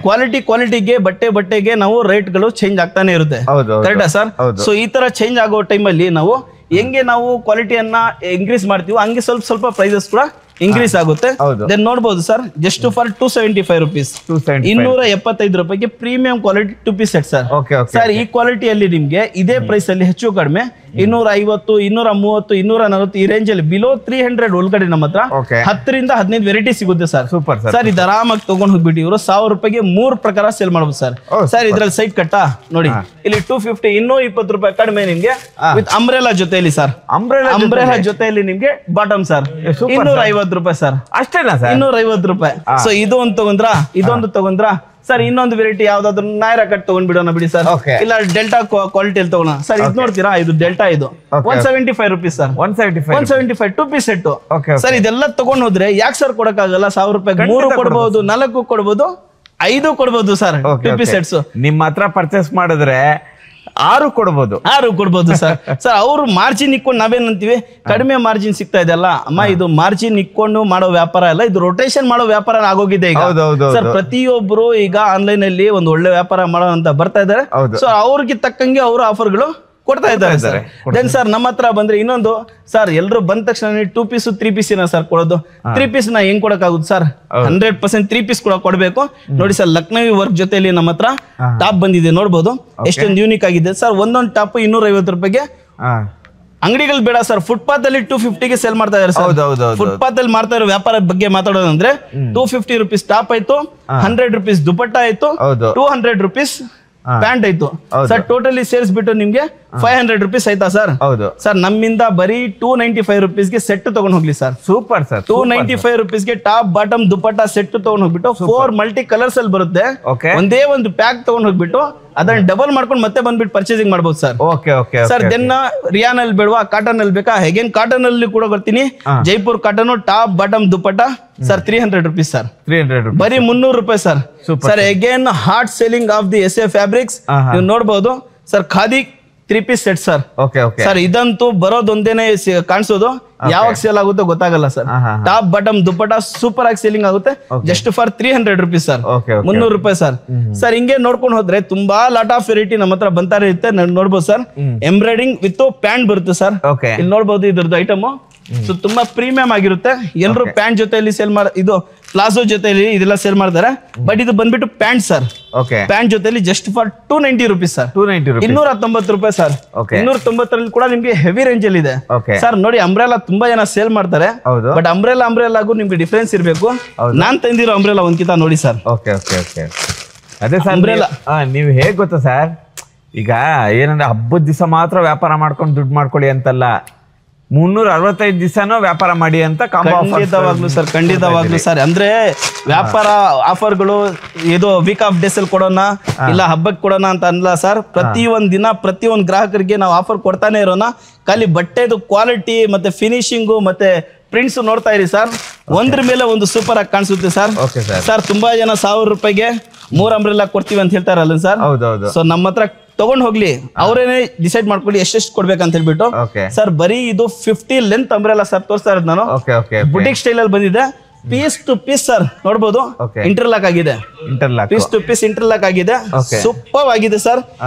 ಕ್ವಾಲಿಟಿಗೆ ಬಟ್ಟೆಗೆ ನಾವು ರೇಟ್ ಗಳು ಚೇಂಜ್ ಆಗ್ತಾನೆ ಇರುತ್ತೆ. ಕರೆಕ್ಟಾ ಸರ್? ಸೊ ಈ ತರ ಚೇಂಜ್ ಆಗೋ ಟೈಮಲ್ಲಿ ನಾವು ಹೆಂಗೆ ನಾವು ಕ್ವಾಲಿಟಿಯನ್ನ ಇನ್ಕ್ರೀಸ್ ಮಾಡ್ತೀವಿ, ಹಂಗೆ ಸ್ವಲ್ಪ ಪ್ರೈಸಸ್ ಕೂಡ ಇನ್ಕ್ರೀಸ್ ಆಗುತ್ತೆ. ದೆನ್ ನೋಡಬಹುದು ಸರ್, ಜಸ್ಟ್ ಫಾರ್ 275 ರೂಪೀಸ್, 275 ರೂಪಾಯಿಗೆ premium quality 2 piece set sir. Sir ಈ ಕ್ವಾಲಿಟಿಯಲ್ಲಿ ನಿಮ್ಗೆ ಇದೇ ಪ್ರೈಸ್ ಅಲ್ಲಿ ಹೆಚ್ಚು ಕಡಿಮೆ 250, 230, 240 ಈ ರೇಂಜ್ ಅಲ್ಲಿ ಬಿಲೋ 300 ಒಳಗಡೆ ನಮ್ಮ ಹತ್ರ 10 ರಿಂದ 15 ವೆರೈಟಿ ಸಿಗುತ್ತೆ ಸರ್. Super sir. ಇದು ಆರಾಮಾಗಿ ತಗೊಂಡ್ ಹೋಗ್ಬಿಟ್ಟು ಇವರು 1000 ರೂಪಾಯಿಗೆ 3 ಪ್ರಕಾರ ಸೇಲ್ ಮಾಡಬಹುದು ಸರ್. ಸರ್ ಇದ್ರಲ್ಲಿ ಸೈಡ್ ಕಟ್ಟ ನೋಡಿ, ಇಲ್ಲಿ 250, 220 ರೂಪಾಯಿ ಕಡಿಮೆ ನಿಮ್ಗೆ ವಿತ್ ಅಂಬ್ರೆಲಾ ಜೊತೆಯಲ್ಲಿ ಸರ್. ಅಂಬ್ರೆಲಾ ಜೊತೆಯಲ್ಲಿ ನಿಮ್ಗೆ ಬಾಟಮ್ ಸರ್ 250 ರೂಪಾಯಿ ಸರ್. ಅಷ್ಟೇನಾ ಸರ್? 250 ರೂಪಾಯಿ. ಸೊ ಇದು ಒಂದು ತಗೊಂಡ್ರ ಸರ್. ಇನ್ನೊಂದು ವೆರೈಟಿ ಯಾವ್ದಾದ್ರು ನಾಯರಾ ಕಟ್ ತಗೊಂಡ್ಬಿಡೋಣ ಬಿಡಿ ಸರ್. ಇಲ್ಲ ಡೆಲ್ಟಾ ಕ್ವಾಲಿಟಿಯಲ್ಲಿ ತಗೋಣ ಸರ್. ಇದು ನೋಡ್ತೀರಾ, ಇದು ಡೆಲ್ಟಾ, ಇದು 175 rupees sir. 175 2 piece set sir. ಇದೆಲ್ಲ ತಗೊಂಡ್ ಹೋದ್ರೆ ಯಾಕೆ ಸರ್ ಕೊಡಕ್ಕಾಗಲ್ಲ? 1000 ರೂಪಾಯಿ 3 ಕೊಡ್ಬೋದು, 4 ಕೊಡ್ಬೋದು, 5 ಕೊಡ್ಬೋದು ಸರ್. 2 ಪೀಸ್ ಸೆಟ್ಸ್ ನಿಮ್ಮ ಹತ್ರ ಪರ್ಚೇಸ್ ಮಾಡಿದ್ರೆ 6 ಕೊಡ್ಬೋದು 6 ಕೊಡ್ಬೋದು ಸರ್. ಸರ್ ಅವ್ರು ಮಾರ್ಜಿನ್ ಇಕ್ಕೊಂಡು ನಾವೇನಂತೀವಿ ಕಡಿಮೆ ಮಾರ್ಜಿನ್ ಸಿಗ್ತಾ ಇದೆಲ್ಲ ಅಮ್ಮ, ಇದು ಮಾರ್ಜಿನ್ ಇಕ್ಕೊಂಡು ಮಾಡೋ ವ್ಯಾಪಾರ ಅಲ್ಲ, ಇದು ರೊಟೇಷನ್ ಮಾಡೋ ವ್ಯಾಪಾರ ಆಗೋಗಿದೆ ಈಗ ಸರ್. ಪ್ರತಿಯೊಬ್ರು ಈಗ ಆನ್ಲೈನ್ ಅಲ್ಲಿ ಒಂದು ಒಳ್ಳೆ ವ್ಯಾಪಾರ ಮಾಡೋ ಅಂತ ಬರ್ತಾ ಇದಾರೆ. ಸೊ ಅವ್ರಿಗೆ ತಕ್ಕಂಗೆ ಅವ್ರ ಆಫರ್ಗಳು ಕೊಡ್ತಾ ಇದ್ದಾರೆ ಸರ್. ದೆನ್ ಸರ್ ನಮ್ಮ ಹತ್ರ ಬಂದ್ರೆ ಇನ್ನೊಂದು ಸರ್, ಎಲ್ರು ಬಂದ ತಕ್ಷಣ 2 ಪೀಸ್ 3 ಪೀಸ್ ಸರ್ ಕೊಡೋದು. 3 ಪೀಸ್ ನಾ ಹೆಂಗ್ ಕೊಡಕ್ ಆಗುತ್ತೆ ಸರ್? 100% 3 ಪೀಸ್ ಕೂಡ ಕೊಡ್ಬೇಕು. ನೋಡಿ ಸರ್, ಲಕ್ನವಿ ವರ್ಕ್ ಜೊತೆಲಿ ನಮ್ಮ ಹತ್ರ ಟಾಪ್ ಬಂದಿದೆ, ನೋಡ್ಬೋದು ಎಷ್ಟೊಂದು ಯೂನಿಕ್ ಆಗಿದೆ ಸರ್. ಒಂದೊಂದು ಟಾಪ್ 250 ರೂಪಾಯಿಗೆ. ಅಂಗಡಿಗಳು ಬೇಡ ಸರ್, ಫುಟ್ಪಾತ್ ಅಲ್ಲಿ 250ಗೆ ಸೇಲ್ ಮಾಡ್ತಾ ಇದ್ದಾರೆ ಸರ್. ಫುಟ್ಪಾತ್ ಅಲ್ಲಿ ಮಾಡ್ತಾ ಇರೋ ವ್ಯಾಪಾರದ ಬಗ್ಗೆ ಮಾತಾಡೋದಂದ್ರೆ 250 ರೂಪೀಸ್ ಟಾಪ್ ಆಯ್ತು, 100 ರೂಪೀಸ್ ದುಪಟ್ಟ ಆಯ್ತು, 200 ರೂಪೀಸ್ ಪ್ಯಾಂಟ್ ಆಯ್ತು ಸರ್. ಟೋಟಲಿ ಸೇಲ್ಸ್ ಬಿಟ್ಟು ನಿಮ್ಗೆ 500 ರೂಪೀಸ್ ಆಯ್ತಾ ಸರ್? ಹೌದು ಸರ್. ನಮ್ಮಿಂದ ಬರೀ 295 ರೂಪೀಸ್ಗೆ ಸೆಟ್ ತಗೊಂಡ್ ಹೋಗ್ಲಿ ಸರ್. Super sir. 295 ರೂಪೀಸ್ಗೆ ಟಾಪ್ ಬಾಟಮ್ ದುಪಟ್ಟ ಸೆಟ್ ತಗೊಂಡ್ ಹೋಗ್ಬಿಟ್ಟು 4 ಮಲ್ಟಿ ಕಲರ್ಸ್ ಅಲ್ಲಿ ಬರುತ್ತೆ. ಒಂದೇ ಒಂದು ಪ್ಯಾಕ್ ತಗೊಂಡ್ ಹೋಗ್ಬಿಟ್ಟು ಅದನ್ನ ಡಬಲ್ ಮಾಡ್ಕೊಂಡು ಮತ್ತೆ ಬಂದ್ಬಿಟ್ಟು ಪರ್ಚೇಸಿಂಗ್ ಮಾಡ್ಬೋದು ಸರ್. ಸರ್ ದೆನ್ ರಿಯಾನ್ ಅಲ್ಲಿ ಬೇಡವಾ, ಕಾಟನ್ ಅಲ್ಲಿ ಬೇಕಾ? ಹೇಗೇನ್ ಕಾಟನ್ ಅಲ್ಲಿ ಕೂಡ ಬರ್ತೀನಿ. Jaipur cotton top bottom dupatta sir 300 rupees sir. 300 ಬರೀ 300 ರೂಪಾಯಿ sir. Sir again hot selling of the SA fabrics ನೀವು ನೋಡಬಹುದು sir. Khadi 3 piece set sir. Sir ಇದಂತೂ ಬರೋದೊಂದೇನೆ ಕಾಣಿಸೋದು, ಯಾವಾಗ ಸೇಲ್ ಆಗುತ್ತೋ ಗೊತ್ತಾಗಲ್ಲ sir. Top bottom dupatta super ಆಗಿ ಸೇಲಿಂಗ್ ಆಗುತ್ತೆ ಜಸ್ಟ್ ಫಾರ್ 300 ರೂಪೀಸ್ ಸರ್. 300 ರೂಪಾಯಿ ಸರ್. ಸರ್ ಹಿಂಗೆ ನೋಡ್ಕೊಂಡು ಹೋದ್ರೆ ತುಂಬಾ ಲಾಟ್ ಆಫ್ ವೆರೈಟಿ ನಮ್ಮ ಹತ್ರ ಬಂತಾರೆ ಇರುತ್ತೆ. ನೋಡ್ಬೋದು ಸರ್, ಎಂಬ್ರಾಯ್ಡಿಂಗ್ ವಿತ್ ಪ್ಯಾಂಟ್ ಬರುತ್ತೆ ಸರ್. ಇಲ್ಲಿ ನೋಡ್ಬೋದು ಇದ್ರದ್ದು ಐಟಮ್. ಸೊ ತುಂಬಾ ಪ್ರೀಮಿಯಂ ಆಗಿರುತ್ತೆ. ಎಲ್ಲರೂ ಪ್ಯಾಂಟ್ ಜೊತೆಯಲ್ಲಿ ಸೇಲ್ ಇದು ಪ್ಲಾಜೋ ಜೊತೆಯಲ್ಲಿ ಇದೆಲ್ಲ ಸೇಲ್ ಮಾಡ್ತಾರೆ. ಬಟ್ ಇದು ಬಂದ್ಬಿಟ್ಟು ಪ್ಯಾಂಟ್ ಸರ್. ಪ್ಯಾಂಟ್ ಜೊತೆಲಿ ಜಸ್ಟ್ ಫಾರ್ 290 ರೂಪೀಸ್ ಸರ್. 219 ರೂಪಾಯಿ ಸರ್. 290 ಕೂಡ ನಿಮ್ಗೆ ಹೆವಿ ರೇಂಜ್ ಅಲ್ಲಿ ಇದೆ ಸರ್. ನೋಡಿ ಅಂಬ್ರೆಲಾ ತುಂಬಾ ಜನ ಸೇಲ್ ಮಾಡ್ತಾರೆ, ಬಟ್ ಅಂಬ್ರೆಲಾಗೂ ನಿಮ್ಗೆ ಡಿಫ್ರೆನ್ಸ್ ಇರಬೇಕು. ನಾನ್ ತಂದಿರೋ ಅಂಬ್ರೆಲಾ ಒಂದ್ಕಿತ ನೋಡಿ ಸರ್. ಅದೇ ಸರ್ ಅಂಬ್ರೆಲಾ ನೀವು ಹೇಗ್ ಗೊತ್ತಾ ಸರ್, ಈಗ ಏನಂದ್ರೆ ಹಬ್ಬದ ದಿವಸ ಮಾತ್ರ ವ್ಯಾಪಾರ ಮಾಡ್ಕೊಂಡು ದುಡ್ಡು ಮಾಡ್ಕೊಳ್ಳಿ ಅಂತಲ್ಲ, 365 ದಿವಸನೂ ವ್ಯಾಪಾರ ಮಾಡಿ ಅಂತ. ಖಂಡಿತವಾಗ್ಲು ಸರ್, ಖಂಡಿತವಾಗ್ಲು ಸರ್. ಅಂದ್ರೆ ವ್ಯಾಪಾರ ಆಫರ್ಗಳು ಇದು ವೀಕ್ ಆಫ್ ಡೇಸ್ ಅಲ್ಲಿ ಕೊಡೋಣ, ಇಲ್ಲ ಹಬ್ಬಕ್ಕೆ ಕೊಡೋಣ ಅಂತ ಅನ್ಲ ಸರ್. ಪ್ರತಿಯೊಂದ್ ದಿನ ಪ್ರತಿಯೊಂದು ಗ್ರಾಹಕರಿಗೆ ನಾವು ಆಫರ್ ಕೊಡ್ತಾನೆ ಇರೋಣ. ಖಾಲಿ ಬಟ್ಟೆದು ಕ್ವಾಲಿಟಿ ಮತ್ತೆ ಫಿನಿಶಿಂಗು ಮತ್ತೆ ಪ್ರಿಂಟ್ಸ್ ನೋಡ್ತಾ ಇರಿ ಸರ್. ಒಂದ್ರ ಮೇಲೆ ಒಂದು ಸೂಪರ್ ಆಗಿ ಕಾಣಿಸುತ್ತೆ ಸರ್. ಸರ್ ತುಂಬಾ ಜನ 1000 ರೂಪಾಯಿಗೆ 3 ಅಂಬ್ರೆಲಾ ಕೊಡ್ತೀವಿ ಅಂತ ಹೇಳ್ತಾರಲ್ಲ ಸರ್. ಸೊ ನಮ್ಮ ಹತ್ರ ತಗೊಂಡ್ ಹೋಗ್ಲಿ, ಅವರೇನೆ ಡಿಸೈಡ್ ಮಾಡ್ಕೊಳ್ಳಿ ಎಷ್ಟೆಷ್ಟು ಕೊಡ್ಬೇಕಂತ ಹೇಳ್ಬಿಟ್ಟು ಸರ್. ಬರೀ ಇದು 50 ಲೆಂತ್ ಅಂಬ್ರೆಲಾ ಸರ್ ತೋರಿಸ್ತಾ ಇರೋದು ನಾನು. ಬುಟಿಕ್ ಸ್ಟೈಲ್ ಅಲ್ಲಿ ಬಂದಿದೆ. ಪೀಸ್ ಟು ಪೀಸ್ ಸರ್ ನೋಡಬಹುದು, ಇಂಟರ್ಲಾಕ್ ಆಗಿದೆ. ಪೀಸ್ ಟು ಪೀಸ್ ಇಂಟರ್ಲಾಕ್ ಆಗಿದೆ, ಸೂಪರ್ ಆಗಿದೆ ಸರ್.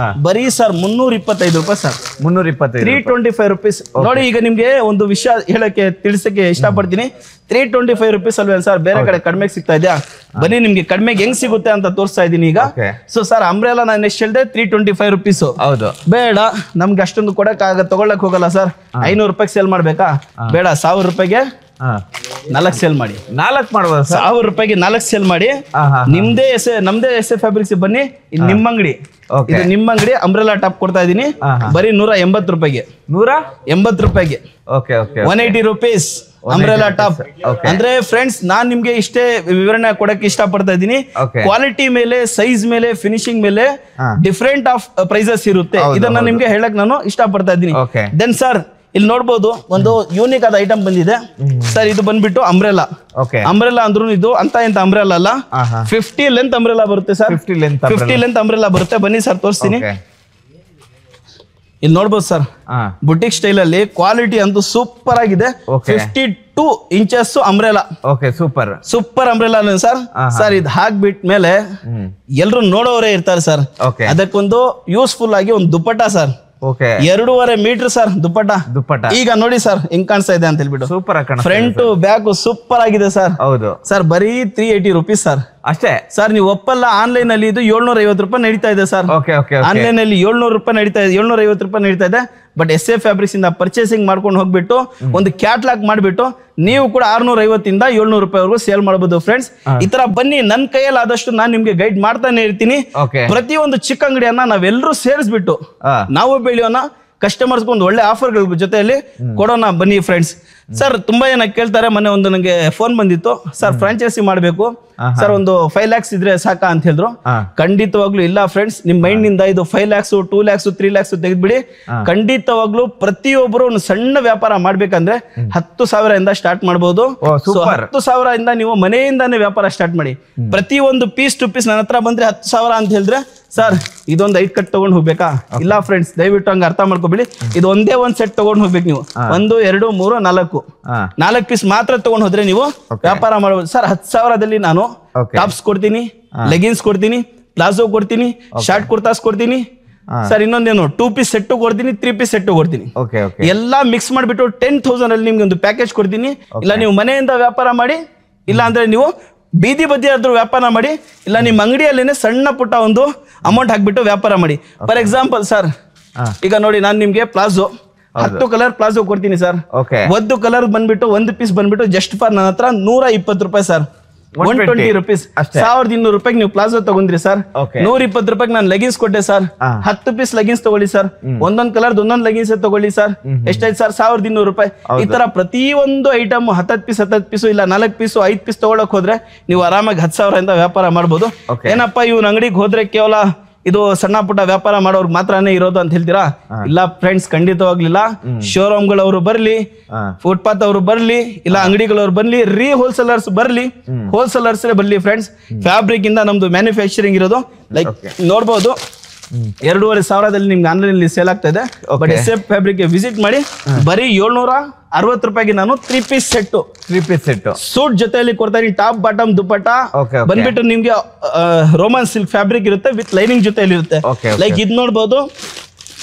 ಬರೀ ಸರ್ 325 ರೂಪಾಯಿ ಸರ್. 325 ರೂಪೀಸ್. ನೋಡಿ ಈಗ ನಿಮ್ಗೆ ಒಂದು ವಿಷಯ ಹೇಳಕ್ಕೆ ತಿಳಿಸಕ್ಕೆ ಇಷ್ಟಪಡ್ತೀನಿ. 325 ರೂಪೀಸ್ ಅಲ್ವೇನ್ ಸರ್, ಬೇರೆ ಕಡೆ ಕಡಿಮೆಗೆ ಸಿಗ್ತಾ ಇದೆಯಾ? ಬನ್ನಿ ನಿಮ್ಗೆ ಕಡಿಮೆಗೆ ಹೆಂಗ್ ಸಿಗುತ್ತೆ ಅಂತ ತೋರಿಸ್ತಾ ಇದೀನಿ ಈಗ. ಸೊ ಸರ್ ಅಂಬ್ರೆಲಾ ನಾನು ಎಷ್ಟು ಹೇಳಿದೆ, 325 ರೂಪೀಸ್. ಹೌದು, ಬೇಡ ನಮ್ಗೆ ಅಷ್ಟೊಂದು ಕೊಡಕ್ ತಗೊಳಕ್ ಹೋಗಲ್ಲ ಸರ್. 500 ರೂಪಾಯಿಗೆ ಸೇಲ್ ಮಾಡ್ಬೇಕಾ? ಬೇಡ, 1000 ರೂಪಾಯಿಗೆ 4 ಸೇಲ್ ಮಾಡಿ. 4 ಮಾಡ್ಬೋದು. 1000 ರೂಪಾಯಿಗೆ 4 ಸೇಲ್ ಮಾಡಿ. ನಮ್ದೇ SA ಫ್ಯಾಬ್ರಿಕ್ಸ್ ಬನ್ನಿ. ಇದು ನಿಮ್ಮ ಅಂಗಡಿ, ಇದು ನಿಮ್ಮ ಅಂಗಡಿ. ಅಂಬ್ರೆಲಾ ಟಾಪ್ ಕೊಡ್ತಾ ಇದೀನಿ ಬರೀ 180 ರೂಪಾಯಿಗೆ. 180 ರೂಪಾಯಿಗೆ 180 ರೂಪೀಸ್ ಅಂಬ್ರೆಲಾ ಟಾಪ್. ಅಂದ್ರೆ ಫ್ರೆಂಡ್ಸ್ ನಾನ್ ನಿಮ್ಗೆ ಇಷ್ಟೇ ವಿವರಣೆ ಕೊಡಕ್ಕೆ ಇಷ್ಟ ಪಡ್ತಾ ಇದ್ದೀನಿ. ಕ್ವಾಲಿಟಿ ಮೇಲೆ, ಸೈಜ್ ಮೇಲೆ, ಫಿನಿಶಿಂಗ್ ಮೇಲೆ ಡಿಫ್ರೆಂಟ್ ಆಫ್ ಪ್ರೈಸಸ್ ಇರುತ್ತೆ. ಇದನ್ನ ನಿಮ್ಗೆ ಹೇಳಕ್ ನಾನು ಇಷ್ಟ ಪಡ್ತಾ ಇದ್ದೀನಿ. ದೆನ್ ಸರ್ ಇಲ್ಲಿ ನೋಡ್ಬೋದು ಒಂದು ಯೂನಿಕ್ ಆದ ಐಟಮ್ ಬಂದಿದೆ ಸರ್. ಇದು ಬಂದ್ಬಿಟ್ಟು ಅಂಬ್ರೆಲಾ. ಅಂಬ್ರೆಲಾ ಅಂದ್ರೂ ಇದು ಅಂತ ಎಂತ ಅಂಬ್ರೆಲಾ ಅಲ್ಲ, 50 ಲೆಂತ್ ಅಂಬ್ರೆಲಾ ಬರುತ್ತೆ ಸರ್. 50 ಲೆಂತ್ ಅಂಬ್ರೆಲಾ ಬರುತ್ತೆ. ಬನ್ನಿ ಸರ್ ತೋರಿಸ್ತೀನಿ. ಇಲ್ಲಿ ನೋಡ್ಬೋದು ಸರ್, ಬುಟಿಕ್ ಸ್ಟೈಲ್ ಅಲ್ಲಿ ಕ್ವಾಲಿಟಿ ಅಂತೂ ಸೂಪರ್ ಆಗಿದೆ. 52 inches umbrella. Super umbrella sir. Sir ಇದು ಹಾಕ್ಬಿಟ್ ಮೇಲೆ ಎಲ್ರು ನೋಡೋರೇ ಇರ್ತಾರೆ ಸರ್. ಅದಕ್ಕೊಂದು ಯೂಸ್ಫುಲ್ ಆಗಿ ಒಂದು dupatta sir. 2.5 metre sir dupatta. ಈಗ ನೋಡಿ ಸರ್ ಹೆಂಗ್ ಕಾಣಿಸ್ತಾ ಇದೆ ಅಂತ ಹೇಳ್ಬಿಟ್ಟು. ಸೂಪರ್ ಫ್ರಂಟ್ ಬ್ಯಾಕ್ ಸೂಪರ್ ಆಗಿದೆ ಸರ್. ಹೌದು ಸರ್, ಬರೀ 380 ರೂಪೀಸ್ ಸರ್ ಅಷ್ಟೇ ಸರ್. ನೀವು ಒಪ್ಪಲ್ಲ, ಆನ್ಲೈನ್ ಅಲ್ಲಿ ಇದು 750 ರೂಪಾಯಿ ನಡೀತಾ ಇದೆ ಸರ್. ಆನ್ಲೈನ್ ಅಲ್ಲಿ 700 ರೂಪಾಯಿ ನಡೀತಾ ಇದೆ, 750 ರೂಪಾಯಿ ನಡೀತಾ ಇದೆ. ಬಟ್ SA ಫ್ಯಾಬ್ರಿಕ್ಸ್ ಇಂದ ಪರ್ಚೇಸಿಂಗ್ ಮಾಡ್ಕೊಂಡು ಹೋಗ್ಬಿಟ್ಟು ಒಂದು ಕ್ಯಾಟ್ಲಾಗ್ ಮಾಡ್ಬಿಟ್ಟು ನೀವು ಕೂಡ 650 ಇಂದ 700 ರೂಪಾಯಿವರೆಗೂ ಸೇಲ್ ಮಾಡಬಹುದು ಫ್ರೆಂಡ್ಸ್. ಈ ತರ ಬನ್ನಿ, ನನ್ನ ಕೈಯಲ್ಲಿ ಆದಷ್ಟು ನಾನು ನಿಮ್ಗೆ ಗೈಡ್ ಮಾಡ್ತಾನೆ ಇರ್ತೀನಿ. ಪ್ರತಿಯೊಂದು ಚಿಕ್ಕ ಅಂಗಡಿಯನ್ನ ನಾವೆಲ್ಲರೂ ಸೇರಿಸ್ಬಿಟ್ಟು ನಾವು ಬೆಳೆಯೋಣ, ಕಸ್ಟಮರ್ಸ್ ಒಂದು ಒಳ್ಳೆ ಆಫರ್ಗಳ ಜೊತೆಯಲ್ಲಿ ಕೊಡೋಣ ಬನ್ನಿ ಫ್ರೆಂಡ್ಸ್. ಸರ್ ತುಂಬಾ ಜನ ಕೇಳ್ತಾರೆ, ಮೊನ್ನೆ ಒಂದು ನಂಗೆ ಫೋನ್ ಬಂದಿತ್ತು, ಸರ್ ಫ್ರಾಂಚೈಸಿ ಮಾಡಬೇಕು ಸರ್, ಒಂದು 5 lakhs ಇದ್ರೆ ಸಾಕಾ ಅಂತ ಹೇಳಿದ್ರು. ಖಂಡಿತವಾಗ್ಲೂ ಇಲ್ಲ ಫ್ರೆಂಡ್ಸ್, ನಿಮ್ ಮೈಂಡ್ ನಿಂದ ಇದು 5 lakhs 2 lakhs 3 lakhs ತೆಗೆದ್ಬಿಡಿ. ಖಂಡಿತವಾಗ್ಲೂ ಪ್ರತಿಯೊಬ್ಬರು ಒಂದು ಸಣ್ಣ ವ್ಯಾಪಾರ ಮಾಡ್ಬೇಕಂದ್ರೆ 10,000 ಇಂದ ಸ್ಟಾರ್ಟ್ ಮಾಡಬಹುದು. 10,000 ಇಂದ ನೀವು ಮನೆಯಿಂದಾನೇ ವ್ಯಾಪಾರ ಸ್ಟಾರ್ಟ್ ಮಾಡಿ. ಪ್ರತಿ ಒಂದು ಪೀಸ್ ಟು ಪೀಸ್ ನನ್ನ ಹತ್ರ ಬಂದ್ರೆ 10,000 ಅಂತ ಹೇಳಿದ್ರೆ, ಸರ್ ಇದೊಂದು 5 ಕಟ್ ತಗೊಂಡ್ ಹೋಗ್ಬೇಕಾ? ಇಲ್ಲ ಫ್ರೆಂಡ್ಸ್, ದಯವಿಟ್ಟು ಹಂಗ ಅರ್ಥ ಮಾಡ್ಕೊಬಿಡಿ. ಇದು ಒಂದೇ ಒಂದ್ ಸೆಟ್ ತಗೊಂಡ್ ಹೋಗ್ಬೇಕು ನೀವು. 1 2 3 4 ಪೀಸ್ ಮಾತ್ರ ತಗೊಂಡ್ ಹೋದ್ರೆ ನೀವು ವ್ಯಾಪಾರ ಮಾಡಬಹುದು. ಸರ್ 10,000ದಲ್ಲಿ ನಾನು ಟಾಪ್ಸ್ ಕೊಡ್ತೀನಿ, ಲೆಗಿನ್ಸ್ ಕೊಡ್ತೀನಿ, ಪ್ಲಾಜೋ ಕೊಡ್ತೀನಿ, ಶಾರ್ಟ್ ಕುರ್ತಾಸ್ ಕೊಡ್ತೀನಿ. ಸರ್ ಇನ್ನೊಂದೇನು 2 ಪೀಸ್ ಸೆಟ್ ಕೊಡ್ತೀನಿ, 3 ಪೀಸ್ ಸೆಟ್ ಕೊಡ್ತೀನಿ. ಎಲ್ಲಾ ಮಿಕ್ಸ್ ಮಾಡ್ಬಿಟ್ಟು 10,000 ಅಲ್ಲಿ ನಿಮ್ಗೆ ಒಂದು ಪ್ಯಾಕೇಜ್ ಕೊಡ್ತೀನಿ. ಇಲ್ಲ ನೀವು ಮನೆಯಿಂದ ವ್ಯಾಪಾರ ಮಾಡಿ, ಇಲ್ಲ ಅಂದ್ರೆ ನೀವು ಬೀದಿ ಬದಿ ಆದ್ರೂ ವ್ಯಾಪಾರ ಮಾಡಿ, ಇಲ್ಲ ನಿಮ್ಮ ಅಂಗಡಿಯಲ್ಲೇನೆ ಸಣ್ಣ ಪುಟ್ಟ ಒಂದು ಅಮೌಂಟ್ ಹಾಕ್ಬಿಟ್ಟು ವ್ಯಾಪಾರ ಮಾಡಿ. ಫಾರ್ ಎಕ್ಸಾಂಪಲ್ ಸರ್, ಈಗ ನೋಡಿ ನಾನು ನಿಮ್ಗೆ ಪ್ಲಾಜೋ 10 ಕಲರ್ ಪ್ಲಾಜೋ ಕೊಡ್ತೀನಿ ಸರ್. ಒಂದು ಕಲರ್ ಬಂದ್ಬಿಟ್ಟು ಒಂದು ಪೀಸ್ ಬಂದ್ಬಿಟ್ಟು ಜಸ್ಟ್ ಫಾರ್ ನನ್ನ ಹತ್ರ 120 ರೂಪಾಯಿ ಸರ್. 120 rupees. 1,200 ರೂಪಾಯಿಗೆ ನೀವು ಪ್ಲಾಜೋ ತಗೊಂಡ್ರಿ ಸರ್. 120 ರೂಪಾಯಿಗೆ ನಾನು ಲೆಗಿನ್ಸ್ ಕೊಟ್ಟೆ ಸರ್. 10 ಪೀಸ್ ಲೆಗಿನ್ಸ್ ತಗೊಳ್ಳಿ ಸರ್. ಒಂದೊಂದ್ ಕಲರ್ ಒಂದೊಂದ್ ಲೆಗಿನ್ಸ್ ತಗೊಳ್ಳಿ ಸರ್. ಎಷ್ಟಾಯ್ತು ಸರ್? 1,200 ರೂಪಾಯಿ. ಈ ತರ ಪ್ರತಿ ಒಂದು ಐಟಮ್ 10 ಪೀಸ್ ಇಲ್ಲ 4 ಪೀಸ್ 5 ಪೀಸ್ ತಗೊಳಕ್ ಹೋದ್ರೆ ನೀವು ಆರಾಮಾಗಿ 10,000 ಇಂದ ವ್ಯಾಪಾರ ಮಾಡಬಹುದು. ಏನಪ್ಪಾ ಇವ್ನ ಅಂಗಡಿಗೆ ಹೋದ್ರೆ ಕೇವಲ ಇದು ಸಣ್ಣ ಪುಟ್ಟ ವ್ಯಾಪಾರ ಮಾಡೋರು ಮಾತ್ರನೇ ಇರೋದು ಅಂತ ಹೇಳ್ತೀರಾ? ಇಲ್ಲ ಫ್ರೆಂಡ್ಸ್, ಖಂಡಿತವಾಗ್ಲಿಲ್ಲ. ಶೋರೂಮ್ ಗಳವರು ಬರ್ಲಿ, ಫುಟ್ಪಾತ್ ಅವರು ಬರ್ಲಿ, ಇಲ್ಲ ಅಂಗಡಿಗಳವ್ರು ಬರ್ಲಿ, ಹೋಲ್ಸೇಲರ್ಸ್ ಬರ್ಲಿ, ಹೋಲ್ಸೇಲರ್ಸ್ ಬರ್ಲಿ ಫ್ರೆಂಡ್ಸ್. ಫ್ಯಾಬ್ರಿಕ್ ಇಂದ ನಮ್ದು ಮ್ಯಾನುಫ್ಯಾಕ್ಚರಿಂಗ್ ಇರೋದು. ಲೈಕ್ ನೋಡ್ಬೋದು 2,500 ನಿಮ್ಗೆ ಆನ್ಲೈನ್ ಅಲ್ಲಿ ಸೇಲ್ ಆಗ್ತಾ ಇದೆ. ಬಟ್ SF ಫ್ಯಾಬ್ರಿಕ್ ವಿಸಿಟ್ ಮಾಡಿ. ಬರೀ 760 ರೂಪಾಯಿಗೆ ನಾನು 3 ಪೀಸ್ ಸೆಟ್ ಸೂಟ್ ಜೊತೆಯಲ್ಲಿ ಕೊಡ್ತಾ ಇದೀನಿ. ಟಾಪ್ ಬಾಟಮ್ ದುಪಟ್ಟ ಬಂದ್ಬಿಟ್ಟು ನಿಮ್ಗೆ ರೋಮನ್ ಸಿಲ್ಕ್ ಫ್ಯಾಬ್ರಿಕ್ ಇರುತ್ತೆ, ವಿತ್ ಲೈನಿಂಗ್ ಜೊತೆಯಲ್ಲಿ ಇರುತ್ತೆ. ಲೈಕ್ ಇದ್ ನೋಡ್ಬೋದು.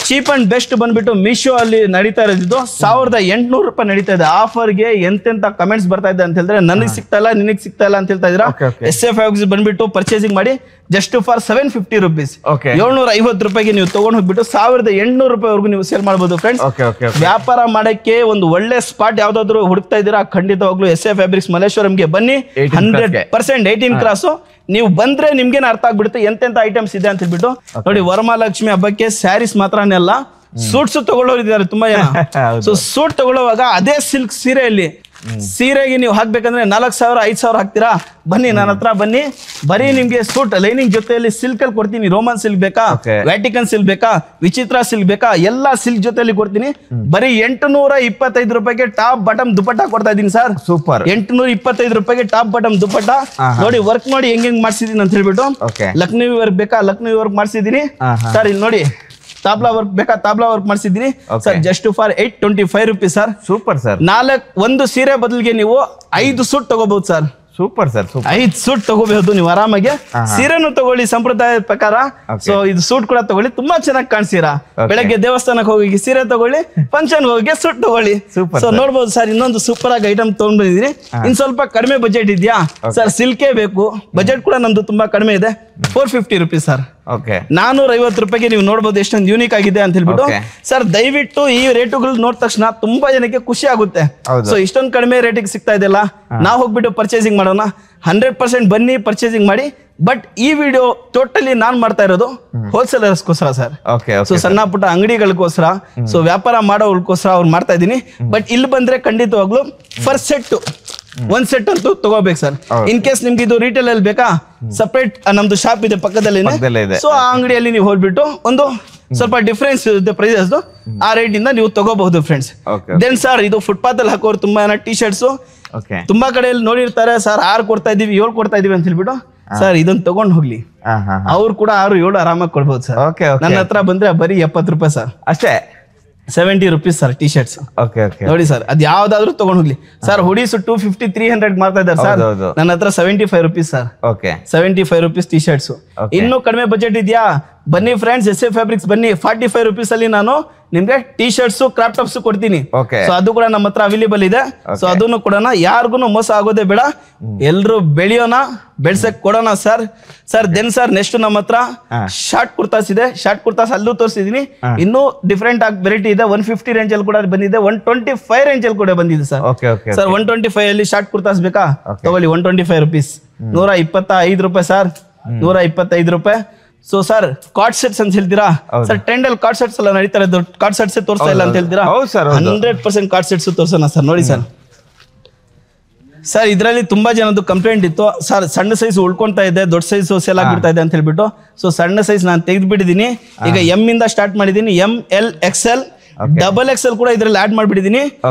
ಚೀಪ್ ಅಂಡ್ ಬೆಸ್ಟ್ ಬಂದ್ಬಿಟ್ಟು ಮೀಶೋ ಅಲ್ಲಿ ನಡೀತಾ ಇರೋದು 1,800 ರೂಪಾಯಿ ನಡೀತಾ ಇದೆ. ಆಫರ್ಗೆ ಎಂತೆಂತ ಕಮೆಂಟ್ಸ್ ಬರ್ತಾ ಇದೆ ಅಂತ ಹೇಳಿದ್ರೆ, ನನಗೆ ಸಿಗ್ತಾ ಇಲ್ಲ, ನಿನಗೆ ಸಿಗ್ತಾ ಇಲ್ಲ ಅಂತ ಹೇಳ್ತಾ ಇದ್ದೀರಾ. SF ಬಂದ್ಬಿಟ್ಟು ಪರ್ಚೇಸಿಂಗ್ ಮಾಡಿ ಜಸ್ಟ್ ಫಾರ್ 750 ರೂಪೀಸ್. 750 ರೂಪಾಯಿಗೆ ನೀವು ತಗೊಂಡ್ ಹೋಗ್ಬಿಟ್ಟು 1,800 ರೂಪಾಯಿವರೆಗೂ ನೀವು ಸೇಲ್ ಮಾಡಬಹುದು ಫ್ರೆಂಡ್ಸ್. ವ್ಯಾಪಾರ ಮಾಡಕ್ಕೆ ಒಂದು ಒಳ್ಳೆ ಸ್ಪಾಟ್ ಯಾವ್ದಾದ್ರು ಹುಡುಕ್ತಾ ಇದ್ದೀರಾ, ಖಂಡಿತವಾಗ್ಲೂ SF ಫ್ಯಾಬ್ರಿಕ್ಸ್ ಮಲ್ಲೇಶ್ವರಂಗೆ ಬನ್ನಿ. 100% 18 ಕ್ರಾಸ್. ನೀವು ಬಂದ್ರೆ ನಿಮ್ಗೇನು ಅರ್ಥ ಆಗ್ಬಿಡುತ್ತೆ ಎಂತೆಂತ ಐಟಮ್ಸ್ ಇದೆ ಅಂತ ಹೇಳ್ಬಿಟ್ಟು. ನೋಡಿ, ವರಮಹಾಲಕ್ಷ್ಮಿ ಹಬ್ಬಕ್ಕೆ ಸ್ಯಾರೀಸ್ ಮಾತ್ರನೇ ಅಲ್ಲ, ಸೂಟ್ಸ್ ತಗೊಳ್ಳೋರಿದ್ದಾರೆ ತುಂಬಾ ಜನ. ಸೊ ಸೂಟ್ ತಗೊಳ್ಳುವಾಗ ಅದೇ ಸಿಲ್ಕ್ ಸೀರೆಗೆ ನೀವು ಹಾಕ್ಬೇಕಂದ್ರೆ 4,000 5,000 ಹಾಕ್ತೀರಾ? ಬನ್ನಿ ನನ್ನ ಹತ್ರ ಬನ್ನಿ. ಬರೀ ನಿಮ್ಗೆ ಸೂಟ್ ಲೈನಿಂಗ್ ಜೊತೆಯಲ್ಲಿ ಸಿಲ್ಕ್ ಅಲ್ಲಿ ಕೊಡ್ತೀನಿ. ರೋಮನ್ ಸಿಲ್ಕ್ ಬೇಕಾ, ವ್ಯಾಟಿಕನ್ ಸಿಲ್ಕ್ ಬೇಕಾ, ವಿಚಿತ್ರ ಸಿಲ್ಕ್ ಬೇಕಾ, ಎಲ್ಲಾ ಸಿಲ್ಕ್ ಜೊತೆಯಲ್ಲಿ ಕೊಡ್ತೀನಿ. ಬರೀ 825 ರೂಪಾಯಿಗೆ ಟಾಪ್ ಬಾಟಮ್ ದುಪಟ್ಟ ಕೊಡ್ತಾ ಇದೀನಿ ಸರ್. ಸೂಪರ್. 825 ರೂಪಾಯಿಗೆ ಟಾಪ್ ಬಾಟಮ್ ದುಪಟ್ಟ. ನೋಡಿ ವರ್ಕ್ ನೋಡಿ ಹೆಂಗ್ ಮಾಡ್ಸಿದೀನಿ ಅಂತ ಹೇಳ್ಬಿಟ್ಟು. ಲಕ್ನೋ ವರ್ಕ್ ಬೇಕಾ, ಲಕ್ನೋ ವರ್ಕ್ ಮಾಡ್ಸಿದೀನಿ ಸರ್. ಇಲ್ಲಿ ನೋಡಿ, ತಾಬ್ಲಾ ವರ್ಕ್ ಬೇಕಾ, ತಾಬ್ಲಾ ವರ್ಕ್ ಮಾಡಿಸಿದೀನಿ sir. Just for 825 rupees sir. Super sir. ಒಂದು ಸೀರೆ ಬದಲಿಗೆ ನೀವು 5 ಸೂಟ್ ತಗೋಬಹುದು ಸರ್. Super sir. 5 ಸೂಟ್ ತಗೋಬಹುದು ನೀವು ಆರಾಮಾಗಿ. ಸೀರೆನು ತಗೊಳ್ಳಿ ಸಂಪ್ರದಾಯದ ಪ್ರಕಾರ. ಸೊ ಇದು ಸೂಟ್ ಕೂಡ ತಗೊಳ್ಳಿ, ತುಂಬಾ ಚೆನ್ನಾಗಿ ಕಾಣಿಸ್ತೀರಾ. ಬೆಳಗ್ಗೆ ದೇವಸ್ಥಾನಕ್ಕೆ ಹೋಗಿ ಸೀರೆ ತಗೊಳ್ಳಿ, ಫಂಕ್ಷನ್ ಹೋಗಿ ಸೂಟ್ ತಗೊಳ್ಳಿ. ಸೊ ನೋಡ್ಬೋದು ಸರ್, ಇನ್ನೊಂದು ಸೂಪರ್ ಆಗಿ ಐಟಮ್ ತಗೊಂಡ್ ಬಂದಿದ್ದೀನಿ. ಇನ್ ಸ್ವಲ್ಪ ಕಡಿಮೆ ಬಜೆಟ್ ಇದೆಯಾ ಸರ್? ಸಿಲ್ಕೇ ಬೇಕು. ಬಜೆಟ್ ಕೂಡ ನಮ್ದು ತುಂಬಾ ಕಡಿಮೆ ಇದೆ. 450 ರೂಪೀಸ್ ಸರ್. 450 ರೂಪಾಯಿಗೆ ನೀವು ನೋಡ್ಬೋದು ಎಷ್ಟೊಂದು ಯೂನಿಕ್ ಆಗಿದೆ ಅಂತ ಹೇಳ್ಬಿಟ್ಟು. ಸರ್ ದಯವಿಟ್ಟು ಈ ರೇಟುಗಳು ನೋಡಿದ ತಕ್ಷಣ ತುಂಬಾ ಜನಕ್ಕೆ ಖುಷಿ ಆಗುತ್ತೆ. ಸೊ ಇಷ್ಟೊಂದು ಕಡಿಮೆ ರೇಟಿಗೆ ಸಿಗ್ತಾ ಇದೆಯಲ್ಲ, ನಾವು ಹೋಗ್ಬಿಟ್ಟು ಪರ್ಚೇಸಿಂಗ್ ಮಾಡೋಣ. 100% ಬನ್ನಿ ಪರ್ಚೇಸಿಂಗ್ ಮಾಡಿ. ಬಟ್ ಈ ವಿಡಿಯೋ ಟೋಟಲಿ ನಾನ್ ಮಾಡ್ತಾ ಇರೋದು ಹೋಲ್ಸೇಲರ್ಸ್ಗೋಸ್ಕರ ಸರ್. ಸೊ ಸಣ್ಣ ಪುಟ್ಟ ಅಂಗಡಿಗಳಿಗೋಸ್ಕರ, ಸೊ ವ್ಯಾಪಾರ ಮಾಡೋರ್ಗೋಸ್ಕರ ಅವ್ರು ಮಾಡ್ತಾ ಇದೀನಿ. ಬಟ್ ಇಲ್ಲಿ ಬಂದ್ರೆ ಖಂಡಿತವಾಗ್ಲು ಫಸ್ಟ್ ಸೆಟ್ ಒಂದ್ ಸೆಟ್ ಅಂತೂ ತಗೋಬೇಕು ಸರ್. ಇನ್ ಕೇಸ್ ನಿಮ್ಗೆ ಇದು ರಿಟೇಲ್ ಅಲ್ಲಿ ಬೇಕಾ, ಸಪರೇಟ್ ನಮ್ದು ಶಾಪ್ ಇದೆ ಪಕ್ಕದಲ್ಲಿ. ಸೊ ಆ ಅಂಗಡಿಯಲ್ಲಿ ನೀವು ಹೋಗ್ಬಿಟ್ಟು ಒಂದು ಸ್ವಲ್ಪ ಡಿಫ್ರೆನ್ಸ್ ಇರುತ್ತೆ ಪ್ರೈಸಸ್, ಆ ರೇಟ್ ಇಂದ ನೀವು ತಗೋಬಹುದು ಫ್ರೆಂಡ್ಸ್. ದೆನ್ ಸರ್, ಇದು ಫುಟ್ಪಾತ್ ಅಲ್ಲಿ ಹಾಕೋರು ತುಂಬಾ ಜನ ಟಿ ಶರ್ಟ್ಸ್ ತುಂಬಾ ಕಡೆಯಲ್ಲಿ ನೋಡಿರ್ತಾರೆ ಸರ್. 6 ಕೊಡ್ತಾ ಇದೀವಿ, 7 ಕೊಡ್ತಾ ಇದೀವಿ ಅಂತ ಹೇಳ್ಬಿಟ್ಟು. ಸರ್ ಇದನ್ನ ತಗೊಂಡ್ ಹೋಗ್ಲಿ, ಅವ್ರು ಕೂಡ 6 7 ಆರಾಮಾಗಿ ಕೊಡ್ಬೋದು ಸರ್. ನನ್ನ ಹತ್ರ ಬಂದ್ರೆ ಬರೀ 70 ರೂಪಾಯಿ ಸರ್ ಅಷ್ಟೇ. 70 ರೂಪೀಸ್ ಸರ್ ಟಿ ಶರ್ಟ್ಸ್. ನೋಡಿ ಸರ್, ಅದ್ ಯಾವ್ದಾದ್ರು ತಗೊಂಡ್ ಹೋಗ್ಲಿ ಸರ್. ಹುಡೀಸ್ 250 300 ಮಾಡ್ತಾ ಇದ್ದಾರೆ ಸರ್. ನನ್ನ ಹತ್ರ 75 rupees sir. 75 rupees T shirts. ಇನ್ನೂ ಕಡಿಮೆ ಬಜೆಟ್ ಇದೆಯಾ? ಬನ್ನಿ ಫ್ರೆಂಡ್ಸ್, SF ಫ್ಯಾಬ್ರಿಕ್ಸ್ ಬನ್ನಿ. 45 ರೂಪೀಸ್ ಅಲ್ಲಿ ನಾನು ನಿಮ್ಗೆ ಟಿ ಶರ್ಟ್ಸ್ ಕ್ರಾಪ್ ಟಾಪ್ಸ್ ಕೊಡ್ತೀನಿ. ಸೊ ಅದು ಕೂಡ ನಮ್ಮ ಹತ್ರ ಅವೈಲೇಬಲ್ ಇದೆ. ಸೊ ಅದನ್ನು ಕೊಡೋಣ, ಯಾರಿಗೂ ಮೋಸ ಆಗೋದೇ ಬೇಡ. ಎಲ್ರು ಬೆಳೆಯೋಣ, ಬೆಳ್ಸಕ್ ಕೊಡೋಣ sir. Sir then sir next ನಮ್ಮ ಹತ್ರ ಶಾರ್ಟ್ ಕುರ್ತಾಸ್ ಇದೆ. ಶಾರ್ಟ್ ಕುರ್ತಾಸ್ ಅಲ್ಲೂ ತೋರಿಸಿದೀನಿ. ಇನ್ನೂ ಡಿಫ್ರೆಂಟ್ ಆಗಿ ವೆರೈಟಿ ಇದೆ. 150 ರೇಂಜ್ ಅಲ್ಲಿ ಕೂಡ ಬಂದಿದೆ, 125 ರೇಂಜ್ ಅಲ್ಲಿ ಕೂಡ ಬಂದಿದೆ ಸರ್. ಸರ್ 125 ಅಲ್ಲಿ ಶಾರ್ಟ್ ಕುರ್ತಾಸ್ ಬೇಕಾ? ತಗೊಳ್ಳಿ, 125 ರೂಪೀಸ್. 125 ರೂಪಾಯಿ ಸರ್. 125 ರೂಪಾಯಿ. ಸೊ ಸರ್, ಕಾರ್ಡ್ ಸೆಟ್ಸ್ ಅಂತ ಹೇಳ್ತೀರಾ ಸರ್? ಟ್ರೆಂಡ್ ಅಲ್ಲಿ ಕಾರ್ಡ್ ಸೆಟ್ಸ್ ಎಲ್ಲ ನಡೀತಾ ಇರೋದು. ಕಾರ್ಡ್ ಸೆಟ್ಸ್ ತೋರಿಸ್ತಾ ಇಲ್ಲ ಅಂತ ಹೇಳ್ತೀರಾ? 100% ಕಾರ್ಡ್ ಸೆಟ್ಸ್ ತೋರ್ಸೋಣ ಸರ್. ನೋಡಿ ಸರ್, ಸರ್ ಇದರಲ್ಲಿ ತುಂಬಾ ಜನದ್ದು ಕಂಪ್ಲೇಂಟ್ ಇತ್ತು ಸರ್, ಸಣ್ಣ ಸೈಜ್ ಉಳ್ಕೊಂತಾ ಇದೆ, ದೊಡ್ಡ ಸೈಜ್ ಸೇಲ್ ಆಗ್ಬಿಡ್ತಾ ಇದೆ ಅಂತ ಹೇಳ್ಬಿಟ್ಟು. ಸೊ ಸಣ್ಣ ಸೈಜ್ ನಾನು ತೆಗೆದ್ಬಿಟ್ಟಿದ್ದೀನಿ. ಈಗ ಎಂ ಇಂದ ಸ್ಟಾರ್ಟ್ ಮಾಡಿದೀನಿ, ML XL XXL ಕೂಡ ಇದ್ರಲ್ಲಿ ಆಡ್ ಮಾಡ್ಬಿಟ್ಟಿದೀನಿ.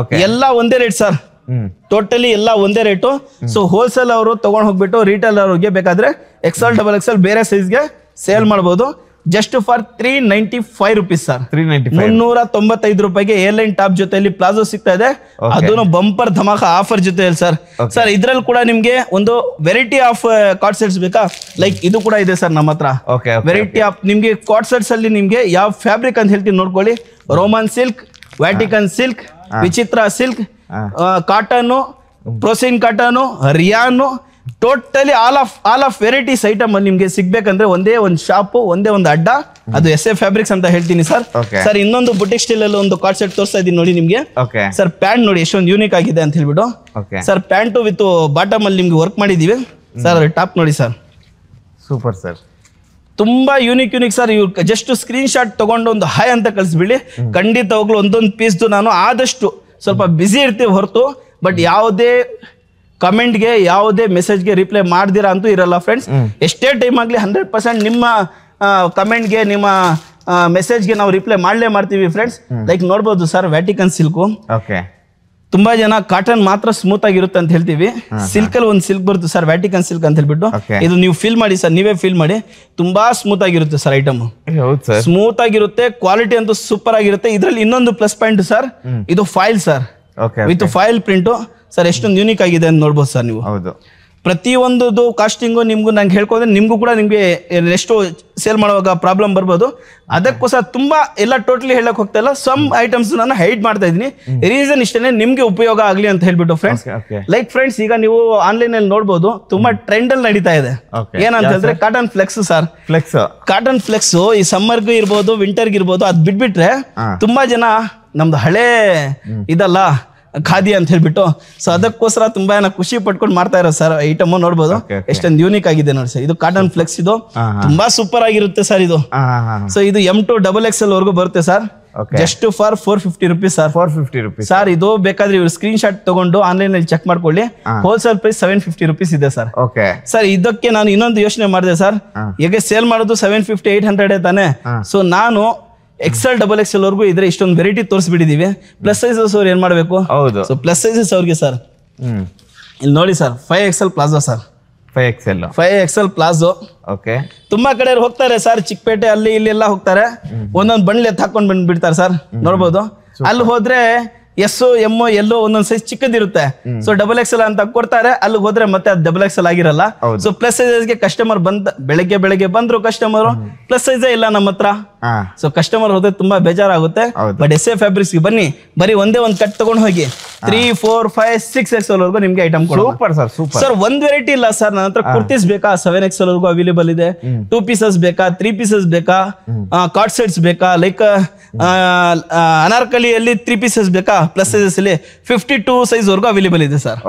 ಎಲ್ಲ ಒಂದೇ ರೇಟ್ ಸರ್, ಟೋಟಲಿ ಎಲ್ಲ ಒಂದೇ ರೇಟು. ಸೊ ಹೋಲ್ಸೇಲ್ ಅವರು ತಗೊಂಡ್ ಹೋಗ್ಬಿಟ್ಟು ರಿಟೇಲ್ ಅವ್ರಿಗೆ ಬೇಕಾದ್ರೆ XL XXL ಬೇರೆ ಸೈಜ್ಗೆ ಸೇಲ್ ಮಾಡಬಹುದು. ಜಸ್ಟ್ ಫಾರ್ 395 rupees ಸರ್, 395 ರೂಪಾಯಿಗೆ ಏರ್ಲೈನ್ ಟಾಪ್ ಜೊತೆಯಲ್ಲಿ ಪ್ಲಾಜೋ ಸಿಗ್ತಾ ಇದೆ, ಅದನ್ನು ಬಂಪರ್ ಧಮಾಕ ಆಫರ್ ಜೊತೆಯಲ್ಲಿ ಸರ್. ಸರ್ ಇದ್ರಲ್ಲಿ ಕೂಡ ನಿಮ್ಗೆ ಒಂದು ವೆರೈಟಿ ಆಫ್ ಕಾರ್ಡ್ ಸೆಟ್ಸ್ ಬೇಕಾ, ಲೈಕ್ ಇದು ಕೂಡ ಇದೆ ಸರ್ ನಮ್ಮ ಹತ್ರ. ವೆರೈಟಿ ಆಫ್ ನಿಮ್ಗೆ ಕಾರ್ಡ್ ಸೆಟ್ಸ್ ಅಲ್ಲಿ ನಿಮ್ಗೆ ಯಾವ ಫ್ಯಾಬ್ರಿಕ್ ಅಂತ ಹೇಳ್ತೀನಿ ನೋಡ್ಕೊಳ್ಳಿ. ರೋಮನ್ ಸಿಲ್ಕ್, ವ್ಯಾಟಿಕನ್ ಸಿಲ್ಕ್, ವಿಚಿತ್ರ ಸಿಲ್ಕ್, ಕಾಟನ್, ಪ್ರೋಸಿನ್ cotton, rayon, totally all of varieties item ಅಲ್ಲಿ ನಿಮ್ಗೆ ಸಿಗ್ಬೇಕಂದ್ರೆ ಒಂದೇ ಒಂದು ಶಾಪ್, ಒಂದೇ ಒಂದು ಅಡ್ಡ, ಅದು SA ಫ್ಯಾಬ್ರಿಕ್ಸ್ ಅಂತ ಹೇಳ್ತೀನಿ ಸರ್. ಸರ್ ಇನ್ನೊಂದು ಬುಟಿಕ್ ಸ್ಟೈಲ್ ಅಲ್ಲಿ ಒಂದು ಕಾರ್ಡ್ ಸೆಟ್ ತೋರಿಸ್ತಾ ಇದೀನಿ ನೋಡಿ ನಿಮ್ಗೆ. ಸರ್ ಪ್ಯಾಂಟ್ ನೋಡಿ ಎಷ್ಟೊಂದು ಯೂನಿಕ್ ಆಗಿದೆ ಅಂತ ಹೇಳ್ಬಿಟ್ಟು. ಸರ್ ಪ್ಯಾಂಟು ವಿತ್ ಬಾಟಮ್ ಅಲ್ಲಿ ನಿಮ್ಗೆ ವರ್ಕ್ ಮಾಡಿದೀವಿ ಸರ್. ಟಾಪ್ ನೋಡಿ ಸರ್, ಸೂಪರ್ ಸರ್, ತುಂಬಾ ಯೂನಿಕ್ ಸರ್. ಇವ್ ಜಸ್ಟ್ ಸ್ಕ್ರೀನ್ ಶಾಟ್ ತಗೊಂಡು ಒಂದು ಹಾಯ್ ಅಂತ ಕಳಿಸ್ಬಿಡಿ. ಖಂಡಿತವಾಗ್ಲೂ ಒಂದೊಂದು ಪೀಸ್ದು ನಾನು ಆದಷ್ಟು ಸ್ವಲ್ಪ ಬ್ಯುಸಿ ಇರ್ತೀವಿ ಹೊರತು, ಬಟ್ ಯಾವುದೇ ಕಮೆಂಟ್ಗೆ ಯಾವುದೇ ಮೆಸೇಜ್ಗೆ ರಿಪ್ಲೈ ಮಾಡ್ದಿರಾ ಅಂತೂ ಇರಲ್ಲ ಫ್ರೆಂಡ್ಸ್. ಎಷ್ಟೇ ಟೈಮ್ ಆಗಲಿ 100% ನಿಮ್ಮ ಕಮೆಂಟ್ಗೆ, ನಿಮ್ಮ ಮೆಸೇಜ್ಗೆ ನಾವು ರಿಪ್ಲೈ ಮಾಡ್ತೀವಿ ಫ್ರೆಂಡ್ಸ್. ಲೈಕ್ ನೋಡ್ಬೋದು ಸರ್, ವ್ಯಾಟಿಕನ್ ಸಿಲ್ಕು. ತುಂಬಾ ಜನ ಕಾಟನ್ ಮಾತ್ರ ಸ್ಮೂತ್ ಆಗಿರುತ್ತೆ ಅಂತ ಹೇಳ್ತೀವಿ. ಸಿಲ್ಕ್ ಅಲ್ಲಿ ಒಂದು ಸಿಲ್ಕ್ ಬರುತ್ತೆ ಸರ್, ವ್ಯಾಟಿಕನ್ ಸಿಲ್ಕ್ ಅಂತ ಹೇಳ್ಬಿಟ್ಟು. ಇದು ನೀವು ಫೀಲ್ ಮಾಡಿ ಸರ್, ನೀವೇ ಫೀಲ್ ಮಾಡಿ, ತುಂಬಾ ಸ್ಮೂತ್ ಆಗಿರುತ್ತೆ ಸರ್ ಐಟಮ್. ಸ್ಮೂತ್ ಆಗಿರುತ್ತೆ, ಕ್ವಾಲಿಟಿ ಅಂತೂ ಸೂಪರ್ ಆಗಿರುತ್ತೆ. ಇದ್ರಲ್ಲಿ ಇನ್ನೊಂದು ಪ್ಲಸ್ ಪಾಯಿಂಟ್ ಸರ್, ಇದು file sir, with file print sir. ಎಷ್ಟೊಂದು ಯೂನಿಕ್ ಆಗಿದೆ ಅಂತ ನೋಡ್ಬೋದು ಸರ್ ನೀವು. ಪ್ರತಿಯೊಂದು ಕಾಸ್ಟಿಂಗು ನಿಮ್ಗೂ ನಂಗೆ ಹೇಳ್ಕೊಂಡ್ರೆ ನಿಮ್ಗೂ ಕೂಡ ನಿಮ್ಗೆ ಎಷ್ಟು ಸೇಲ್ ಮಾಡುವಾಗ ಪ್ರಾಬ್ಲಮ್ ಬರ್ಬೋದು. ಅದಕ್ಕೋಸ್ಕರ ತುಂಬಾ ಎಲ್ಲ ಟೋಟಲಿ ಹೇಳಕ್ ಹೋಗ್ತಾ ಇಲ್ಲ, ಸಮ್ ಐಟಮ್ಸ್ ನಾನು ಹೈಡ್ ಮಾಡ್ತಾ ಇದೀನಿ. ರೀಸನ್ ಇಷ್ಟೇ, ನಿಮ್ಗೆ ಉಪಯೋಗ ಆಗ್ಲಿ ಅಂತ ಹೇಳ್ಬಿಟ್ಟು ಫ್ರೆಂಡ್ಸ್. ಲೈಕ್ ಫ್ರೆಂಡ್ಸ್, ಈಗ ನೀವು ಆನ್ಲೈನ್ ಅಲ್ಲಿ ನೋಡ್ಬೋದು, ತುಂಬಾ ಟ್ರೆಂಡ್ ಅಲ್ಲಿ ನಡೀತಾ ಇದೆ. ಏನಂತ ಹೇಳಿದ್ರೆ cotton flex sir. Cotton flex ಈ ಸಮ್ಮರ್ಗೂ ಇರ್ಬೋದು, ವಿಂಟರ್ಗೆ ಇರ್ಬೋದು. ಅದ್ ಬಿಟ್ಬಿಟ್ರೆ ತುಂಬಾ ಜನ ನಮ್ದು ಹಳೆ ಇದಲ್ಲ ಖಾದಿ ಅಂತ ಹೇಳ್ಬಿಟ್ಟು, ಸೊ ಅದಕ್ಕೋಸ್ಕರ ತುಂಬಾ ಖುಷಿ ಪಟ್ಕೊಂಡು ಮಾಡ್ತಾ ಇರೋ ಸರ್ ಐಟಮ್. ನೋಡ್ಬೋದು ಎಷ್ಟೊಂದು ಯೂನಿಕ್ ಆಗಿದೆ ನೋಡಿ ಸರ್. ಇದು ಕಾಟನ್ ಫ್ಲೆಕ್ಸ್, ಇದು ತುಂಬಾ ಸೂಪರ್ ಆಗಿರುತ್ತೆ ಸರ್ ಇದು. ಸೊ ಇದು M to XXL ವರ್ಗೂ ಬರುತ್ತೆ sir. Just for 450 rupees sir. 450 rupees sir. ಇದು ಬೇಕಾದ್ರೆ ಇವ್ರು ಸ್ಕ್ರೀನ್ ಶಾಟ್ ತಗೊಂಡು ಆನ್ಲೈನ್ ಅಲ್ಲಿ ಚೆಕ್ ಮಾಡ್ಕೊಳ್ಳಿ. ಹೋಲ್ಸೇಲ್ ಪ್ರೈಸ್ 750 rupees ಇದೆ ಸರ್. ಸರ್ ಇದಕ್ಕೆ ನಾನು ಇನ್ನೊಂದು ಯೋಚನೆ ಮಾಡಿದೆ ಸರ್, ಹೇಗೆ ಸೇಲ್ ಮಾಡೋದು 750 800 ತಾನೆ. ಸೊ ನಾನು XL XXL ವರ್ಗೂ ಇದ್ರೆ ಇಷ್ಟೊಂದು ವೆರೈಟಿ ತೋರಿಸ್ಬಿಟ್ಟಿದೀವಿ. ಪ್ಲಸ್ ಸೈಜಸ್ ಅವ್ರು ಏನ್ ಮಾಡ್ಬೇಕು, ಸೊ ಪ್ಲಸ್ ಸೈಜಸ್ ಅವ್ರಿಗೆ ಸರ್ ಇಲ್ಲಿ ನೋಡಿ sir, 5XL palazzo sir. 5XL palazzo. ತುಂಬಾ ಕಡೆ ಹೋಗ್ತಾರೆ ಸರ್, ಚಿಕ್ಕಪೇಟೆ ಅಲ್ಲಿ ಇಲ್ಲಿ ಎಲ್ಲ ಹೋಗ್ತಾರೆ, ಒಂದೊಂದು ಬಂಡ್ಲಿ ಹಾಕೊಂಡ್ ಬಂದ್ಬಿಡ್ತಾರೆ ಸರ್. ನೋಡ್ಬೋದು ಅಲ್ಲಿ ಹೋದ್ರೆ S M L ಒಂದೊಂದ್ ಸೈಜ್ ಚಿಕ್ಕದಿರುತ್ತೆ. ಸೊ XXL ಅಂತ ಕೊಡ್ತಾರೆ, ಅಲ್ಲಿ ಹೋದ್ರೆ ಮತ್ತೆ ಅದು XXL ಆಗಿರಲ್ಲ. ಸೊ ಪ್ಲಸ್ ಸೈಜಸ್ಗೆ ಕಸ್ಟಮರ್ ಬೆಳಗ್ಗೆ ಬಂದ್ರು ಕಸ್ಟಮರ್, ಪ್ಲಸ್ ಸೈಜೇ ಇಲ್ಲ ನಮ್ಮ ಹತ್ರ. ಸೊ ಕಸ್ಟಮರ್ ಹೋದ್ರೆ ತುಂಬಾ ಬೇಜಾರಾಗುತ್ತೆ. ಬಟ್ SA ಫ್ಯಾಬ್ರಿಕ್ಸ್ ಬನ್ನಿ, ಬರೀ ಒಂದೇ ಒಂದು ಕಟ್ ತಗೊಂಡು ಹೋಗಿ 3, 4, 5, 6XL ವರ್ಗೂ ನಿಮ್ಗೆ ಐಟಮ್ ಸರ್. ಒಂದ್ ವೆರೈಟಿ ಇಲ್ಲ ಸರ್ ನನ್ನ ಹತ್ರ. ಕುರ್ತೀಸ್ ಬೇಕಾ 7XL ವರ್ಗೂ ಅವೈಲೇಬಲ್ ಇದೆ. 2 pieces ಬೇಕಾ, 3 pieces ಬೇಕಾ, ಕಾರ್ಡ್ ಸೆಟ್ಸ್ ಬೇಕಾ, ಲೈಕ್ ಅನಾರ್ಕಲಿಯಲ್ಲಿ 3 pieces ಬೇಕಾ, ಪ್ಲಸ್ ಸೈಜಸ್ ಅಲ್ಲಿ 52 ಸೈಜ್ ವರ್ಗೂ ಅವೈಲೇಬಲ್ ಇದೆ ಸರ್.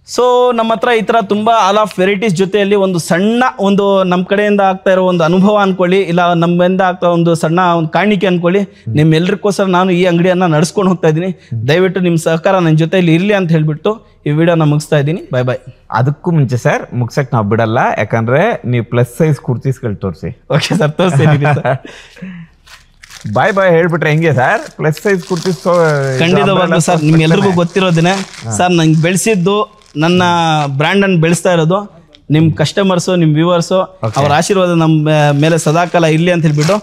ಸೊ ನಮ್ಮ ಹತ್ರ ಈ ತರ ತುಂಬಾ ಆಲ್ ಆಫ್ ವೆರೈಟೀಸ್ ಜೊತೆಯಲ್ಲಿ ಒಂದು ಸಣ್ಣ ಒಂದು ನಮ್ಮ ಕಡೆಯಿಂದ ಆಗ್ತಾ ಇರೋ ಒಂದು ಅನುಭವ ಅನ್ಕೊಳ್ಳಿ, ಇಲ್ಲ ನಮ್ಮಿಂದ ಆಗ್ತಾ ಒಂದು ಸಣ್ಣ ಒಂದು ಕಾಣಿಕೆ ಅನ್ಕೊಳ್ಳಿ. ನಿಮ್ಮೆಲ್ಲರಿಗೋಸ್ಕರ ನಾನು ಈ ಅಂಗಡಿಯನ್ನ ನಡೆಸ್ಕೊಂಡು ಹೋಗ್ತಾ ಇದ್ದೀನಿ. ದಯವಿಟ್ಟು ನಿಮ್ಮ ಸಹಕಾರ ನನ್ನ ಜೊತೆಯಲ್ಲಿ ಇರ್ಲಿ ಅಂತ ಹೇಳ್ಬಿಟ್ಟು ಈ ವಿಡಿಯೋನ ಮುಗಿಸ್ತಾ ಇದ್ದೀನಿ. ಬಾಯ್. ಅದಕ್ಕೂ ಮುಂಚೆ ಸರ್, ಮುಗ್ಸಕ್ ನಾವು ಬಿಡಲ್ಲ, ಯಾಕಂದ್ರೆ ನೀವು ಪ್ಲಸ್ ಸೈಜ್ ಕುರ್ತೀಸ್ಗಳು ತೋರಿಸಿ. ಓಕೆ ಸರ್, ತೋರಿಸ್ತೀನಿ. ಬಾಯ್ ಹೇಳ್ಬಿಟ್ರೆ ಹೆಂಗೆ ಸರ್? ಪ್ಲಸ್ ಸೈಜ್ ಕುರ್ತೀಸ್ ಖಂಡಿತವಾಗ್ಲೂ ಸರ್, ನಿಮ್ಗೆಲ್ರಿಗೂ ಗೊತ್ತಿರೋದೇನೆ ಸರ್. ನಂಗೆ ಬೆಳೆಸಿದ್ದು, ನನ್ನ ಬ್ರ್ಯಾಂಡ್ ಅನ್ನು ಬೆಳೆಸ್ತಾ ಇರೋದು ನಿಮ್ ಕಸ್ಟಮರ್ಸು, ನಿಮ್ ವ್ಯೂವರ್ಸು, ಅವ್ರ ಆಶೀರ್ವಾದ ನಮ್ಮ ಮೇಲೆ ಸದಾಕಾಲ ಇರ್ಲಿ ಅಂತ ಹೇಳ್ಬಿಟ್ಟು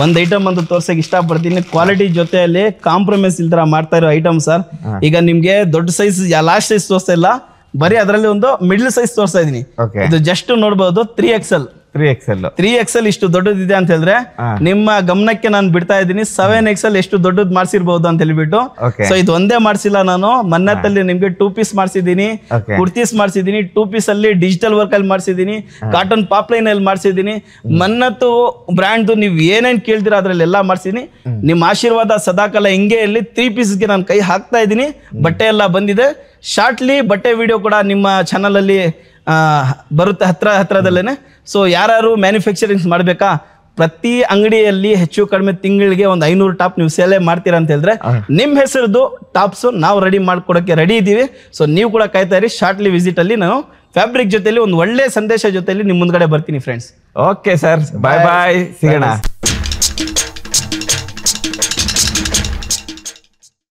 ಒಂದ್ ಐಟಮ್ ಅಂತ ತೋರ್ಸಕ್ ಇಷ್ಟಪಡ್ತೀನಿ. ಕ್ವಾಲಿಟಿ ಜೊತೆಯಲ್ಲಿ ಕಾಂಪ್ರಮೈಸ್ ಇಲ್ತರ ಮಾಡ್ತಾ ಇರೋ ಐಟಮ್ ಸರ್. ಈಗ ನಿಮ್ಗೆ ದೊಡ್ಡ ಸೈಜ್, ಲಾಸ್ಟ್ ಸೈಜ್ ತೋರಿಸ್ತಾ ಇಲ್ಲ, ಬರೀ ಅದರಲ್ಲಿ ಒಂದು ಮಿಡ್ಲ್ ಸೈಜ್ ತೋರಿಸ್ತಾ ಇದೀನಿ. ಇದು ಜಸ್ಟ್ ನೋಡ್ಬೋದು 3XL ಇಷ್ಟು ದೊಡ್ಡದಿದೆ ಅಂತ ಹೇಳಿದ್ರೆ ನಿಮ್ಮ ಗಮನಕ್ಕೆ ನಾನು ಬಿಡ್ತಾ ಇದ್ದೀನಿ. 7XL ಎಷ್ಟು ದೊಡ್ಡದ್ ಮಾಡ್ಸಿರ್ಬಹುದು ಅಂತ ಹೇಳ್ಬಿಟ್ಟು. ಸೊ ಇದು ಒಂದೇ ಮಾಡ್ಸಿಲ್ಲ, ನಾನು ಮನ್ನತ್ತಲ್ಲಿ ನಿಮ್ಗೆ 2 piece ಮಾಡ್ಸಿದೀನಿ, ಕುರ್ತೀಸ್ ಮಾಡ್ಸಿದೀನಿ, 2 piece ಅಲ್ಲಿ ಡಿಜಿಟಲ್ ವರ್ಕ್ ಅಲ್ಲಿ ಮಾಡ್ಸಿದೀನಿ, ಕಾಟನ್ ಪಾಪ್ಲೈನ್ ಅಲ್ಲಿ ಮಾಡ್ಸಿದೀನಿ. ಮನ್ನತ್ತು ಬ್ರ್ಯಾಂಡ್ ನೀವು ಏನೇನ್ ಕೇಳ್ತೀರಾ ಅದ್ರಲ್ಲಿ ಎಲ್ಲಾ ಮಾಡ್ಸಿದೀನಿ. ನಿಮ್ಮ ಆಶೀರ್ವಾದ ಸದಾಕಾಲ ಹಿಂಗೆ ಇಲ್ಲಿ 3 ಪೀಸ್ಗೆ ನಾನು ಕೈ ಹಾಕ್ತಾ ಇದ್ದೀನಿ. ಬಟ್ಟೆ ಎಲ್ಲ ಬಂದಿದೆ. ಶಾರ್ಟ್ಲಿ ಬಟ್ಟೆ ವಿಡಿಯೋ ಕೂಡ ನಿಮ್ಮ ಚಾನಲ್ ಅಲ್ಲಿ ಬರುತ್ತೆ ಹತ್ರದಲ್ಲೇನೆ. ಸೊ ಯಾರು ಮ್ಯಾನುಫ್ಯಾಕ್ಚರಿಂಗ್ ಮಾಡಬೇಕಾ, ಪ್ರತಿ ಅಂಗಡಿಯಲ್ಲಿ ಹೆಚ್ಚು ಕಡಿಮೆ ತಿಂಗಳಿಗೆ ಒಂದು 500 ಟಾಪ್ ನೀವು ಸೇಲ್ ಮಾಡ್ತೀರಾ ಅಂತ ಹೇಳಿದ್ರೆ ನಿಮ್ ಹೆಸರದ್ದು ಟಾಪ್ಸ್ ನಾವು ರೆಡಿ ಮಾಡ್ಕೊಡಕ್ಕೆ ರೆಡಿ ಇದೀವಿ. ಸೊ ನೀವು ಕೂಡ ಕಾಯ್ತಾ ಇರಿ. ಶಾರ್ಟ್ಲಿ ವಿಸಿಟ್ ಅಲ್ಲಿ ನಾನು ಫ್ಯಾಬ್ರಿಕ್ ಜೊತೆಲಿ ಒಂದು ಒಳ್ಳೆ ಸಂದೇಶ ಜೊತೆಲಿ ನಿಮ್ ಮುಂದ್ಗಡೆ ಬರ್ತೀನಿ ಫ್ರೆಂಡ್ಸ್. ಓಕೆ ಸರ್, ಬಾಯ್ ಬಾಯ್, ಸಿಗೋಣ.